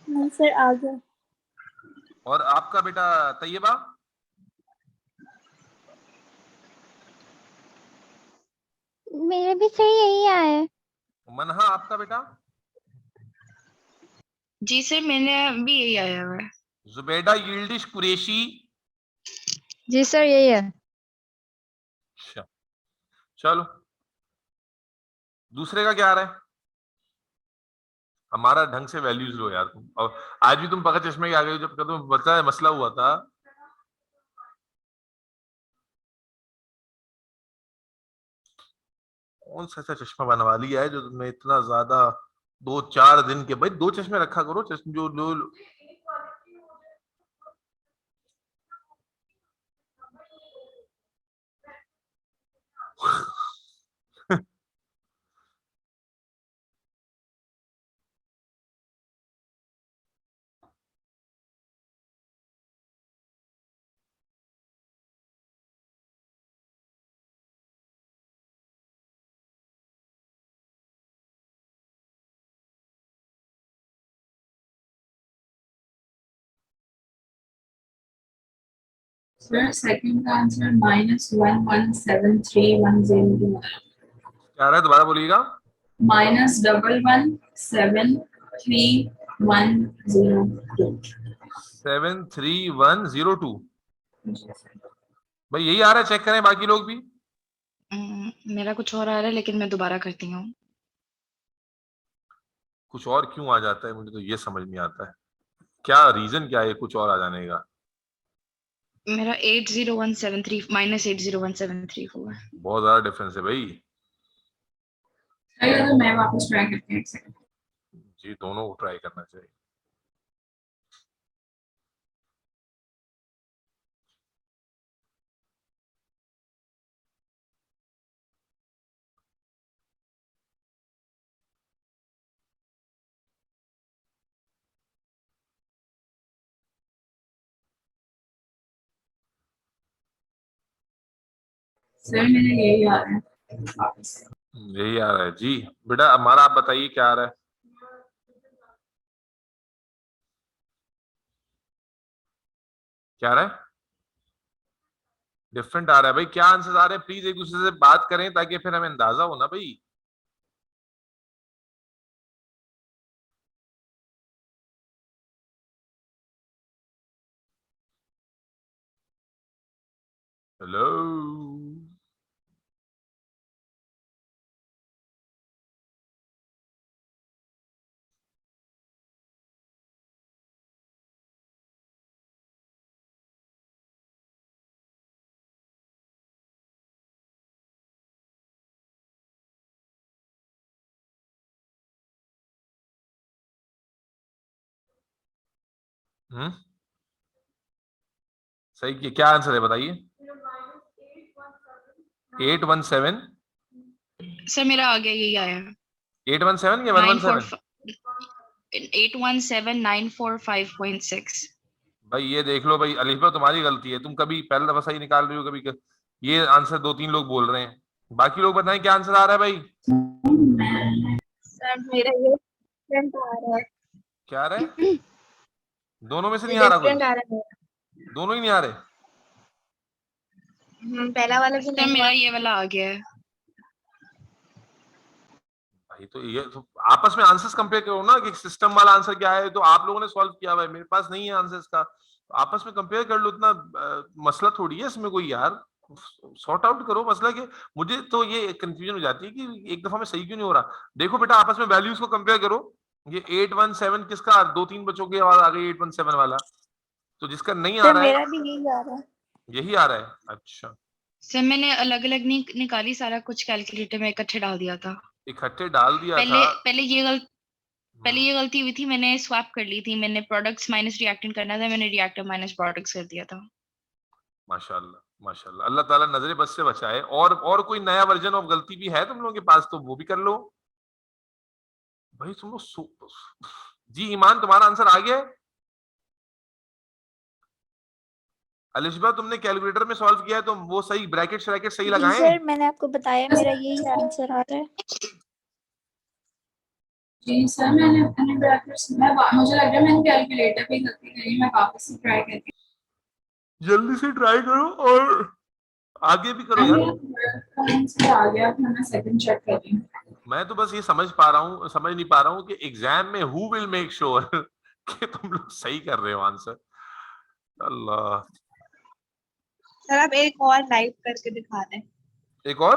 नहीं सर, आ गया। और आपका बेटा तैयबा? मेरे भी सही यही आया है। मनहा, आपका बेटा? जी सर, मैंने भी यही आया हुआ है। जुबैदा यिल्डिश कुरैशी? जी सर, यही है। अच्छा, चलो दूसरे का क्या आ रहा है? हमारा ढंग से वैल्यूज लो यार तुम। और आज भी तुम पकड़ चश्मे के आ गए हो, जब तुम बता है मसला हुआ था। कौन सा ऐसा चश्मा बनवा लिया है जो तुमने इतना ज्यादा, 2-4 दिन के? भाई 2 चश्मे रखा करो, चश्मे जो सर सेकंड का आंसर -117310 क्या आ रहा है? दोबारा बोलिएगा। -117310 73102। भाई यही आ रहा है, चेक करें बाकी लोग भी। मेरा कुछ और आ रहा है, लेकिन मैं दोबारा करती हूँ। कुछ और क्यों आ जाता है, मुझे तो ये समझ नहीं आता है। क्या रीजन क्या है कुछ और आ जाने का? मेरा 80173 -80173 हुआ है। बहुत ज्यादा डिफरेंस है भाई। तो मैं वापस ट्राई करती हूँ एक सेकंड। जी, दोनों को ट्राई करना चाहिए। सर मेरा यही आ रहा है वापस। यही आ रहा है जी। बेटा हमारा आप बताइए क्या आ रहा है? क्या आ रहा है? डिफरेंट आ रहा है भाई। क्या आंसर आ रहे हैं? प्लीज एक दूसरे से बात करें ताकि फिर हमें अंदाजा हो ना भाई। हेलो। सही किया, क्या आंसर है बताइए? 817। सर मेरा आ गया, यही आया 817 या 117? 817,945.6। भाई ये देख लो भाई, अलीफा तुम्हारी गलती है, तुम कभी पहला दफा सही निकाल रही हो, कभी ये आंसर 2-3 लोग बोल रहे हैं। बाकी लोग बताएं क्या आंसर आ रहा है भाई? सर मेरा ये डिफरेंट आ रहा है। क्या आ रहा है? दोनों में से ये नहीं आ रहा कोई? डिफरेंट आ रहा है मेरा। दोनों ही नहीं आ रहे? पहला वाला भी सर नहीं मेरा हुआ। ये वाला आ गया है। भाई तो ये तो आपस में आंसर्स कंपेयर करो ना कि सिस्टम वाला आंसर क्या है, तो आप लोगों ने सॉल्व किया हुआ है, मेरे पास नहीं है आंसर्स का, तो आपस में कंपेयर कर लो, इतना मसला थोड़ी है इसमें कोई यार, सॉर्ट आउट करो मसला के। मुझे तो ये कंफ्यूजन हो जाती है कि एक दफा में सही क्यों नहीं हो रहा। देखो बेटा आपस में वैल्यूज को कंपेयर करो, ये 817 किसका, 2-3 बच्चों की आवाज आ गई 817 वाला, तो जिसका नहीं आ सर रहा है मेरा भी यही आ रहा है। यही आ रहा है। अच्छा, सर मैंने अलग अलग नहीं निकाली, सारा कुछ कैलकुलेटर में इकट्ठे डाल दिया था। इकट्ठे डाल दिया पहले था? पहले ये गलती हुई थी, मैंने स्वैप कर ली थी, मैंने प्रोडक्ट्स माइनस रिएक्टेंट करना था, मैंने रिएक्टर माइनस प्रोडक्ट्स कर दिया था। माशाल्लाह माशाल्लाह, अल्लाह ताला नजरे बद से बचाए। और कोई नया वर्जन ऑफ गलती भी है तुम लोगों के पास तो वो भी कर लो भाई। तुम लोग जी ईमान, तुम्हारा आंसर आ गया है? अलिशबा तुमने कैलकुलेटर में सॉल्व किया है तो वो सही ब्रैकेट श्रैकेट सही जी लगाए? सर मैंने आपको बताया मेरा यही आंसर आ रहा है। जी सर मैंने अपने ब्रैकेट्स में मुझे लग रहा है मैंने कैलकुलेटर पे गलती करी, मैं वापस से ट्राई करती जल्दी से ट्राई करो और आगे भी करो यार। हूँ। आ गया, मैं सेकंड चेक कर रही हूँ। मैं तो बस ये समझ नहीं पा रहा हूँ कि एग्जाम में हु विल मेक श्योर कि तुम लोग सही कर रहे हो आंसर। अल्लाह। सर आप एक और लाइव करके दिखा दें, एक और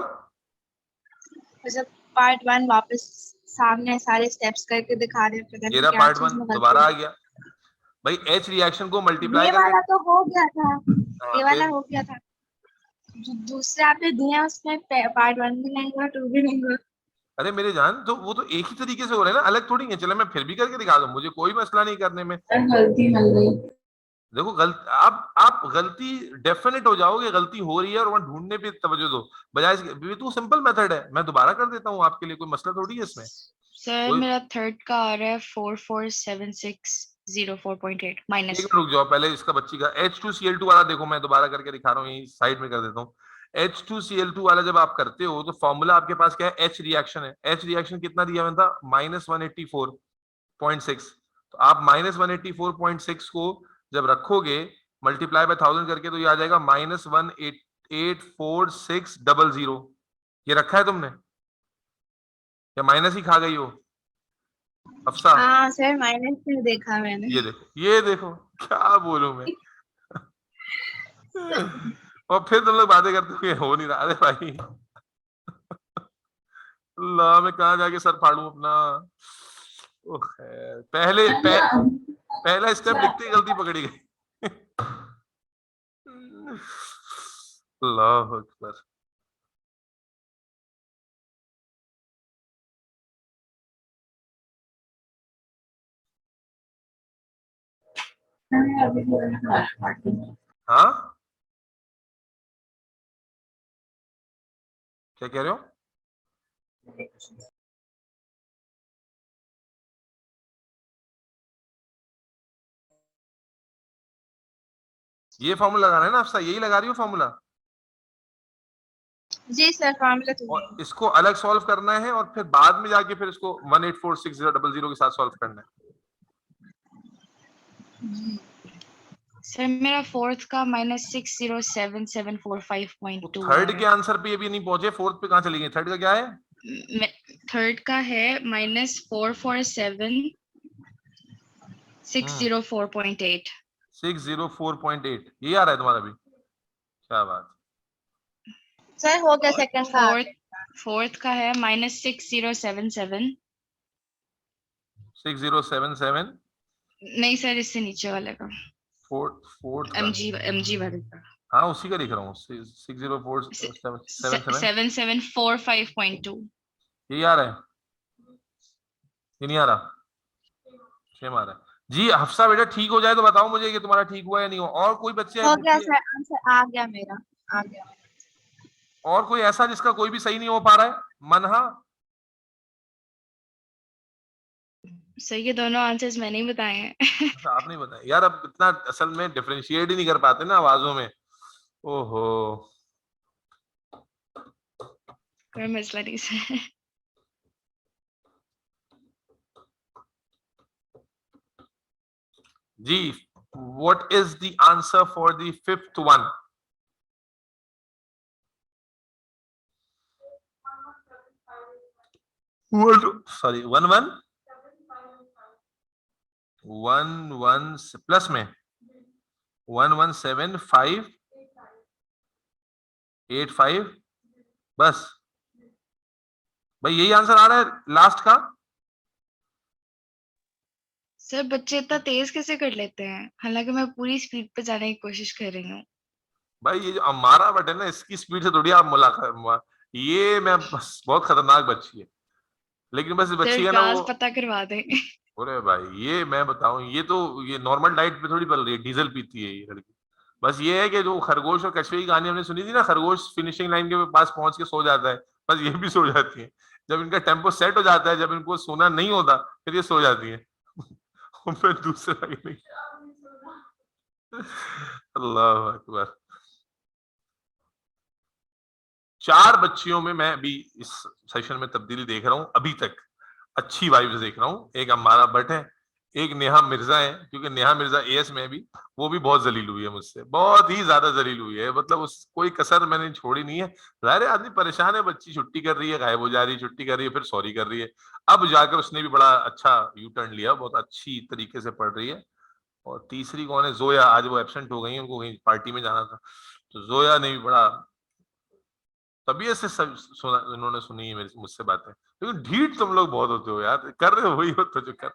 मतलब पार्ट 1 वापस सामने सारे स्टेप्स करके दिखा रहे हैं, ये रहा क्या पार्ट चीज 1 में गलती दोबारा आ है। गया भाई। एच रिएक्शन को मल्टीप्लाई ये करके, वाला तो हो गया था, हाँ, ये वाला फिर हो गया था, जो दूसरे आपने दिया उसमें पार्ट 1 भी नहीं हुआ, 2 भी नहीं हुआ। अरे मेरे जान, तो वो तो एक ही तरीके से हो रहे हैं ना, अलग थोड़ी है। चलो मैं फिर भी करके दिखा दूं, मुझे कोई मसला नहीं करने में। सर गलती मिल गई। देखो आप गलती डेफिनेट हो जाओगे, गलती हो रही है और वहां ढूंढने पे तवज्जो दो, बजाय ये तो सिंपल मेथड है, मैं दोबारा कर देता हूँ आपके लिए, कोई मसला थोड़ी है इसमें। सर कोई मेरा थर्ड का आ रहा है 447604.8 एक माइनस मिनट रुक जाओ, पहले इसका बच्ची का H2Cl2 वाला देखो, मैं दोबारा करके दिखा रहा हूँ, यही साइड में कर देता हूँ। H2Cl2 वाला जब आप करते हो तो फॉर्मूला आपके पास क्या है? H रिएक्शन है। H रिएक्शन कितना दिया हुआ था? -184.6। तो आप -184.6 को जब रखोगे मल्टीप्लाई बाय 1000 करके, तो ये आ जाएगा -1884600। ये रखा है तुमने या माइनस ही खा गई हो अफसा? हाँ सर माइनस में देखा मैंने। ये देखो क्या बोलूं मैं। और फिर तुम लोग बातें करते हो हो नहीं रहा। अरे भाई अल्लाह, मैं कहाँ जाके सर फाड़ू अपना। ओ खैर, पहला स्टेप लिखते ही गलती पकड़ी गई। अल्लाह अकबर। हाँ क्या कह रहे हो? ये फॉर्मूला लगाना है ना अफसा, यही लगा रही हो फॉर्मूला? जी सर फॉर्मूला तो और इसको अलग सॉल्व करना है और फिर बाद में जाके फिर इसको 1846000 के साथ सॉल्व करना है। सर मेरा फोर्थ का -607745.2 तो थर्ड के आंसर पे अभी नहीं पहुंचे, फोर्थ पे कहां चली गई? थर्ड का क्या है? थर्ड का है -447604.8। 604.8 ये आ रहा है तुम्हारा भी? क्या बात। सर हो गया सेकंड का। फोर्थ का है -6077। 6077। नहीं सर, इससे नीचे वाले का, फोर्थ का एमजी वाले का। हाँ उसी का लिख रहा हूँ, 60477। 7745.2। यही आ रहा है? ये नहीं आ रहा? सेम आ रहा है। जी हफ्सा बेटा ठीक हो जाए तो बताओ मुझे कि तुम्हारा ठीक हुआ या नहीं हुआ। और कोई बच्चे हैं हो गया पूछिए। सर, आंसर आ गया मेरा, आ गया। और कोई ऐसा जिसका कोई भी सही नहीं हो पा रहा है? मनहा? सर ये दोनों आंसर्स मैंने ही बताए हैं। अच्छा आप नहीं बताए यार, अब इतना असल में डिफरेंशिएट ही नहीं कर पाते ना आवाजों में। ओहो। कोई मसला नहीं सर। जी what is the answer for the fifth one? Sorry 11 plus में 117,585 बस भाई यही आंसर आ रहा है लास्ट का। सर बच्चे इतना तेज कैसे कर लेते हैं, हालांकि मैं पूरी स्पीड पे जाने की कोशिश कर रही हूँ। भाई ये जो अमारा बट है ना, इसकी स्पीड से थोड़ी आप मुलाकात, ये मैं बस बहुत खतरनाक बच्ची है। लेकिन बस बच्ची सर है ना वो, राज पता करवा दें। अरे भाई ये मैं बताऊं, ये तो ये नॉर्मल डाइट पे थोड़ी पल रही है, डीजल पीती है ये लड़की। बस ये है कि जो खरगोश और कछुए की कहानी हमने सुनी थी ना, खरगोश फिनिशिंग लाइन के पास पहुंच के सो जाता है, बस ये भी सो जाती है। जब इनका टेम्पो सेट हो जाता है, जब इनको सोना नहीं होता, फिर ये सो जाती है। और फिर दूसरा ही नहीं। अल्लाह अकबर। 4 बच्चियों में मैं अभी इस सेशन में तब्दीली देख रहा हूं, अभी तक अच्छी वाइब्स देख रहा हूं। एक अम्मारा भट्ट है, एक नेहा मिर्जा है, क्योंकि नेहा मिर्जा एएस में भी, वो भी बहुत जलील हुई है मुझसे, बहुत ही ज्यादा जलील हुई है, मतलब उस कोई कसर मैंने छोड़ी नहीं है। जाहिर है आदमी परेशान है, बच्ची छुट्टी कर रही है, गायब हो जा रही है, छुट्टी कर रही है, फिर सॉरी कर रही है। अब जाकर उसने भी बड़ा अच्छा यू टर्न लिया, बहुत अच्छी तरीके से पढ़ रही है। और तीसरी कौन है? जोया, आज वो एब्सेंट हो गई है, उनको कहीं पार्टी में जाना था, तो जोया ने भी बड़ा तबीयत से सुना, इन्होंने सुनी है मेरी मुझसे बातें। लेकिन ढीठ तुम लोग बहुत होते हो यार, कर रहे हो वही होता जो कर।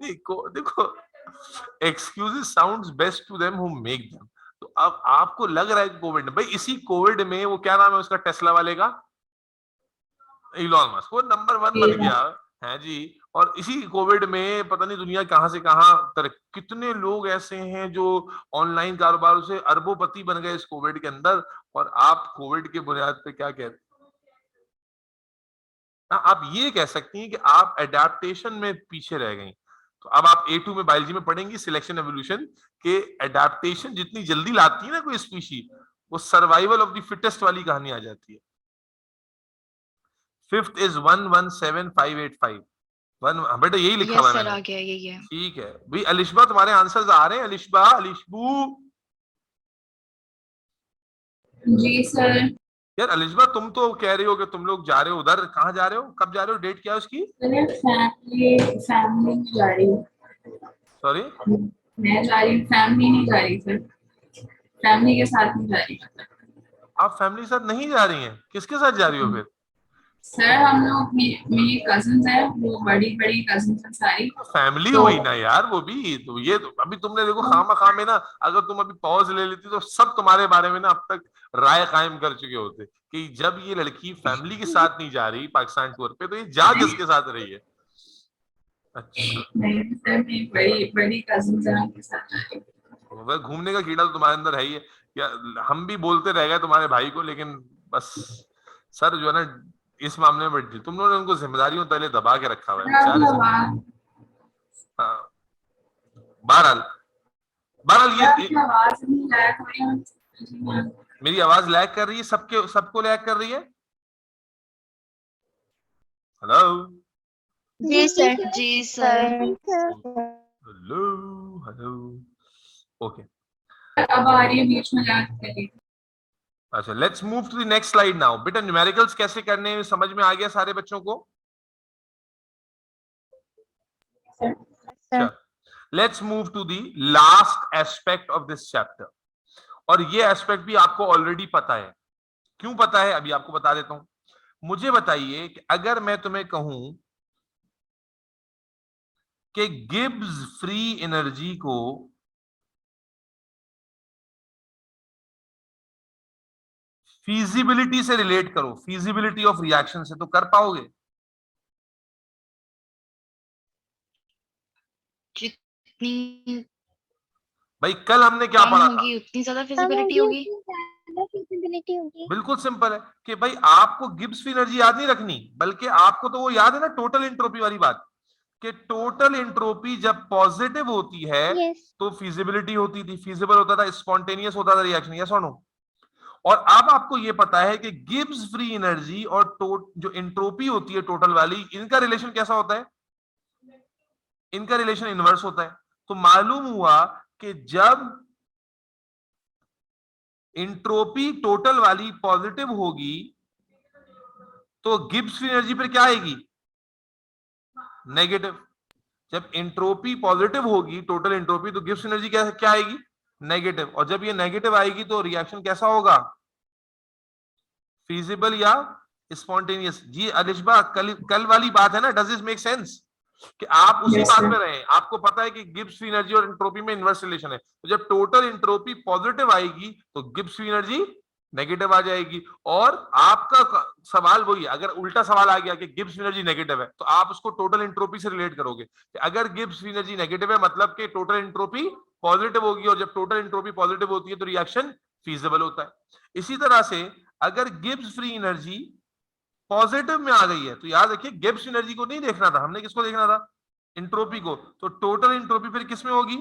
देखो excuses sounds best to them who make them. तो अब आपको लग रहा है कि कोविड में, भाई इसी कोविड में वो क्या नाम है उसका टेस्ला वाले का, इलॉन मस्क, वो नंबर 1 बन गया है जी। और इसी कोविड में पता नहीं दुनिया कहां से कहां कितने लोग ऐसे हैं जो ऑनलाइन कारोबार से अरबोपति बन गए इस कोविड के अंदर। और आप कोविड के बुनियाद पे क्या कहते हैं? आप ये कह सकती हैं कि आप एडेप्टेशन में पीछे रह गई। तो अब आप A2 में बायोलॉजी में पढ़ेंगी सिलेक्शन एवोल्यूशन के, एडेप्टेशन जितनी जल्दी लाती है ना कोई स्पीशी, वो सर्वाइवल ऑफ द फिटेस्ट वाली कहानी आ जाती है। फिफ्थ इज 117,585 बेटा, यही लिखा हुआ है सर मैंने। आ गया, यही है। ठीक है भाई। अलिशबा तुम्हारे आंसर्स आ रहे हैं? अलिशबा, अलिशबू। जी सर। यार अलिशबा तुम तो कह रही हो कि तुम लोग जा रहे हो उधर, कहाँ जा रहे हो, कब जा रहे हो, डेट क्या है उसकी? फैमिली जा रही हूँ। सॉरी, मैं जा रही हूँ, फैमिली नहीं जा रही सर, फैमिली के साथ नहीं जा रही। आप फैमिली के साथ नहीं जा रही हैं, किसके साथ जा रही हो फिर? सर हम लोग, मेरी कजिन्स है, वो बड़ी बड़ी कजिन्स है सारी। फैमिली तो हुई ना यार वो भी तो। ये तो अभी तुमने देखो खामा खाम में ना, अगर तुम अभी पॉज ले लेती तो सब तुम्हारे बारे में ना अब तक राय कायम कर चुके होते कि जब ये लड़की फैमिली के साथ नहीं जा रही पाकिस्तान टूर पे, तो ये जा किसके साथ रही है? अच्छा, नहीं सर, मेरी बड़ी बड़ी कजिन्स है, उनके साथ जा रही हूँ। वह घूमने का कीड़ा तो तुम्हारे अंदर है ही है। या हम भी बोलते रह गए तुम्हारे भाई को, लेकिन बस सर जो है ना इस मामले में तुम लोगों ने उनको जिम्मेदारियों तले दबा के रखा हुआ है बेचारे से। हाँ, बहरहाल बहरहाल ये आवाज नहीं लैग हो रही है। मेरी आवाज लैग कर रही है, सबको लैग कर रही है। हेलो जी सर। जी सर। Hello hello, okay. अब आ रही है, बीच में लैग कर रही है। अच्छा, let's move to the next slide now. बेटा न्यूमेरिकल्स कैसे करने हैं समझ में आ गया सारे बच्चों को? Sir let's move to the last aspect of this chapter. और ये एस्पेक्ट भी आपको ऑलरेडी पता है। क्यों पता है अभी आपको बता देता हूं। मुझे बताइए कि अगर मैं तुम्हें कहूं कि गिब्स फ्री एनर्जी को फीजिबिलिटी से रिलेट करो, फीजिबिलिटी ऑफ रिएक्शन से, तो कर पाओगे? जितनी भाई कल हमने क्या कम पढ़ा था? होगी उतनी ज्यादा फिजिबिलिटी होगी। फिजिबिलिटी होगी। बिल्कुल सिंपल है कि भाई आपको गिब्स फ्री एनर्जी याद नहीं रखनी, बल्कि आपको तो वो याद है ना टोटल एंट्रोपी वाली बात, कि टोटल एंट्रोपी जब पॉजिटिव होती है यस तो फिजिबिलिटी होती थी, फिजिबल होता था, स्पॉन्टेनियस होता था रिएक्शन, यस और नो? और अब आपको ये पता है कि गिब्स फ्री एनर्जी और जो एंट्रोपी होती है टोटल वाली, इनका रिलेशन कैसा होता है? इनका रिलेशन इनवर्स होता है। तो मालूम हुआ कि जब एंट्रोपी टोटल वाली पॉजिटिव होगी तो गिब्स फ्री एनर्जी पर क्या आएगी? नेगेटिव। जब एंट्रोपी पॉजिटिव होगी टोटल एंट्रोपी, तो गिब्स एनर्जी क्या आएगी? नेगेटिव। और जब ये नेगेटिव आएगी तो रिएक्शन कैसा होगा? फिजिबल या स्पॉन्टेनियस? जी अलिशबा, कल वाली बात है ना, डज दिस मेक सेंस? कि आप उसी Yes, बात sir. में रहे, आपको पता है कि गिब्स फ्री एनर्जी और एंट्रोपी में इनवर्स रिलेशन है, तो जब टोटल एंट्रोपी पॉजिटिव आएगी तो गिब्स फ्री एनर्जी नेगेटिव आ जाएगी। और आपका सवाल वही, अगर उल्टा सवाल आ गया कि गिब्स एनर्जी नेगेटिव है, तो आप उसको टोटल एंट्रोपी से रिलेट करोगे कि अगर गिब्स एनर्जी नेगेटिव है मतलब कि टोटल एंट्रोपी पॉजिटिव होगी, और जब टोटल एंट्रोपी पॉजिटिव होती है तो रिएक्शन फीजिबल होता है। इसी तरह से अगर गिब्स फ्री एनर्जी पॉजिटिव में आ गई है तो याद रखिए गिब्स एनर्जी को नहीं देखना था, हमने किसको देखना था? एंट्रोपी को। तो टोटल एंट्रोपी फिर किस में होगी?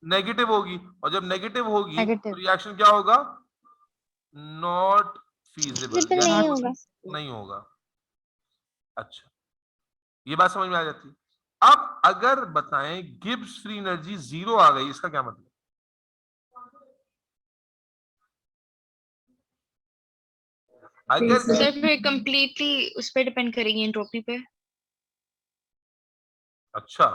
नेगेटिव होगी। और जब नेगेटिव होगी तो रिएक्शन क्या होगा? नॉट फीजिबल, नहीं होगा। नहीं होगा। अच्छा, ये बात समझ में आ जाती है। अब अगर बताएं गिब्स फ्री एनर्जी 0 आ गई, इसका क्या मतलब? अगर सर फिर कंप्लीटली उस पे डिपेंड करेगी एंट्रोपी पे। अच्छा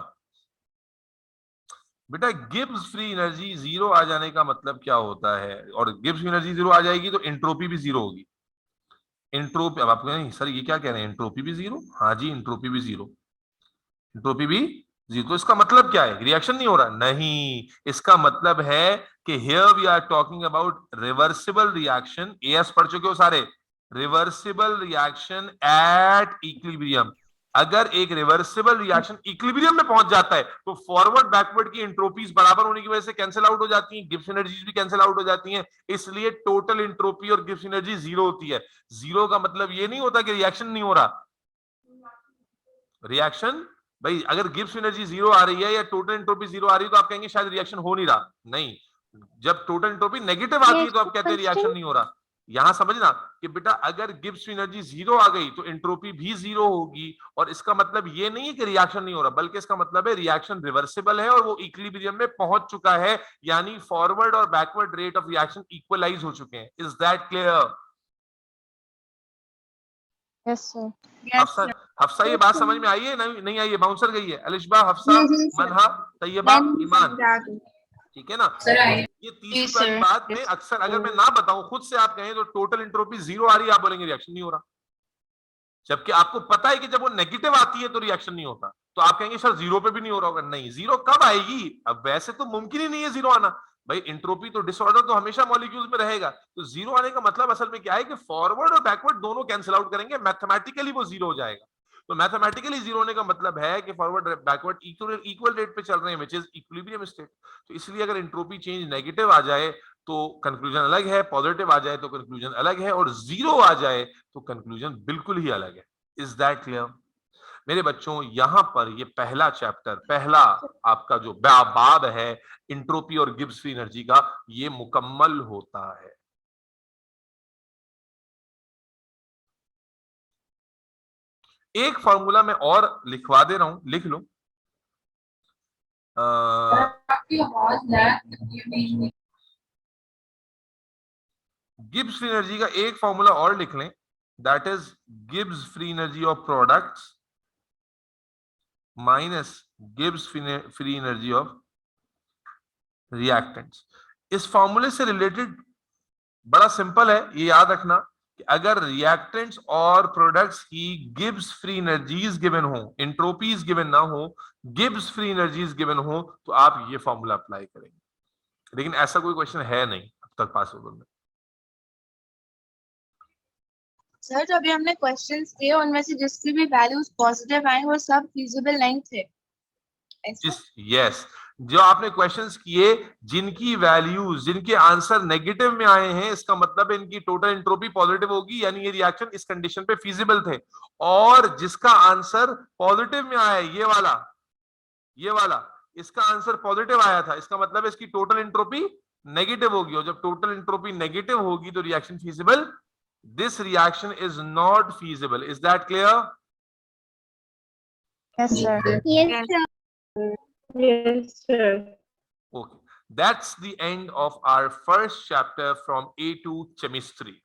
बेटा, गिब्स फ्री एनर्जी 0 आ जाने का मतलब क्या होता है? और गिब्स फ्री एनर्जी 0 आ जाएगी तो एंट्रोपी भी 0 होगी। एंट्रोपी, अब आप नहीं सर ये क्या कह रहे हैं, एंट्रोपी भी 0? हाँ जी, एंट्रोपी भी 0, एंट्रोपी भी 0। तो इसका मतलब क्या है? रिएक्शन नहीं हो रहा? नहीं, इसका मतलब है कि here we are talking about reversible reaction. एएस पढ़ चुके हो सारे? Reversible reaction at equilibrium. अगर एक रिवर्सिबल रिएक्शन इक्विलिब्रियम में पहुंच जाता है तो फॉरवर्ड बैकवर्ड की एंट्रोपीज बराबर होने की वजह से कैंसिल आउट हो जाती हैं, गिब्स एनर्जीज भी कैंसिल आउट हो जाती हैं, इसलिए टोटल एंट्रोपी और गिब्स एनर्जी 0 होती है। 0 का मतलब ये नहीं होता कि रिएक्शन नहीं हो रहा। रिएक्शन भाई, अगर गिब्स एनर्जी 0 आ रही है या टोटल एंट्रोपी 0 आ रही है तो आप कहेंगे शायद रिएक्शन हो नहीं रहा। नहीं, जब टोटल एंट्रोपी नेगेटिव आती है तो आप कहते हैं रिएक्शन नहीं हो रहा। यहां समझना कि बेटा अगर गिब्स एनर्जी 0 आ गई तो एंट्रोपी भी 0 होगी, और इसका मतलब ये नहीं है कि रिएक्शन नहीं हो रहा, बल्कि इसका मतलब है रिएक्शन रिवर्सिबल है और वो इक्विलिब्रियम में पहुंच चुका है, यानी फॉरवर्ड और backward rate of reaction equalize हो चुके हैं। Is that clear? Yes sir. Hafsa, Hafsa ये बात समझ में आई है? नहीं आई है? बाउंसर गई है? अलिशबा, हफ्सा, मनहा, तैयबा, ईमान, ठीक है ना? ये तीसरी वाली बात में अक्सर अगर मैं ना बताऊं, खुद से आप कहें तो टोटल एंट्रोपी 0 आ रही है, आप बोलेंगे रिएक्शन नहीं हो रहा, जबकि आपको पता है कि जब वो नेगेटिव आती है तो रिएक्शन नहीं होता। तो आप कहेंगे सर 0 पे भी नहीं हो रहा होगा। नहीं, 0 कब आएगी? अब वैसे तो मुमकिन ही नहीं है 0 आना भाई, एंट्रोपी तो डिसऑर्डर तो हमेशा मॉलिक्यूल्स में रहेगा। तो 0 आने का मतलब असल में क्या है कि फॉरवर्ड और बैकवर्ड दोनों कैंसिल आउट करेंगे, मैथमेटिकली वो 0 हो जाएगा। तो मैथमेटिकली 0 होने का मतलब है कि फॉरवर्ड बैकवर्ड इक्वल रेट पे चल रहे हैं, विच इज इक्विलिब्रियम स्टेट। तो इसलिए अगर एंट्रोपी चेंज नेगेटिव आ जाए तो कंक्लूजन अलग है, पॉजिटिव आ जाए तो कंक्लूजन अलग है, और 0 आ जाए तो कंक्लूजन बिल्कुल ही अलग है। Is that clear? मेरे बच्चों, यहां पर ये पहला चैप्टर, पहला आपका जो बाब है इंट्रोपी और गिब्स फ्री एनर्जी का, ये मुकम्मल होता है। एक फॉर्मूला मैं और लिखवा दे रहा हूं, लिख लो। गिब्स फ्री एनर्जी का एक फॉर्मूला और लिख लें, that is Gibbs free energy of products minus Gibbs free energy of reactants. इस फॉर्मूले से रिलेटेड बड़ा सिंपल है, ये याद रखना कि अगर रिएक्टेंट्स और प्रोडक्ट्स की गिब्स फ्री एनर्जीज गिवन हो, एंट्रोपीज गिवन ना हो, गिब्स फ्री एनर्जीज गिवन हो, तो आप ये फॉर्मूला अप्लाई करेंगे। लेकिन ऐसा कोई क्वेश्चन है नहीं अब तक पास पेपर में। सर जो अभी हमने क्वेश्चंस किए उनमें से जिसकी भी वैल्यूज पॉजिटिव आए वो सब फीजिबल नहीं थे। यस, जो आपने क्वेश्चंस किए जिनकी वैल्यूज, जिनके आंसर नेगेटिव में आए हैं, इसका मतलब है इनकी टोटल एंट्रोपी पॉजिटिव होगी, यानी ये रिएक्शन इस कंडीशन पे फीजिबल थे। और जिसका आंसर पॉजिटिव में आया है, ये वाला इसका आंसर पॉजिटिव आया था, इसका मतलब है इसकी टोटल एंट्रोपी नेगेटिव होगी। और जब टोटल एंट्रोपी नेगेटिव होगी तो reaction feasible, this reaction is not feasible. Is that clear? Yes, sir. Yes, sir. Yes, sir. Okay, that's the end of our first chapter from A to Chemistry.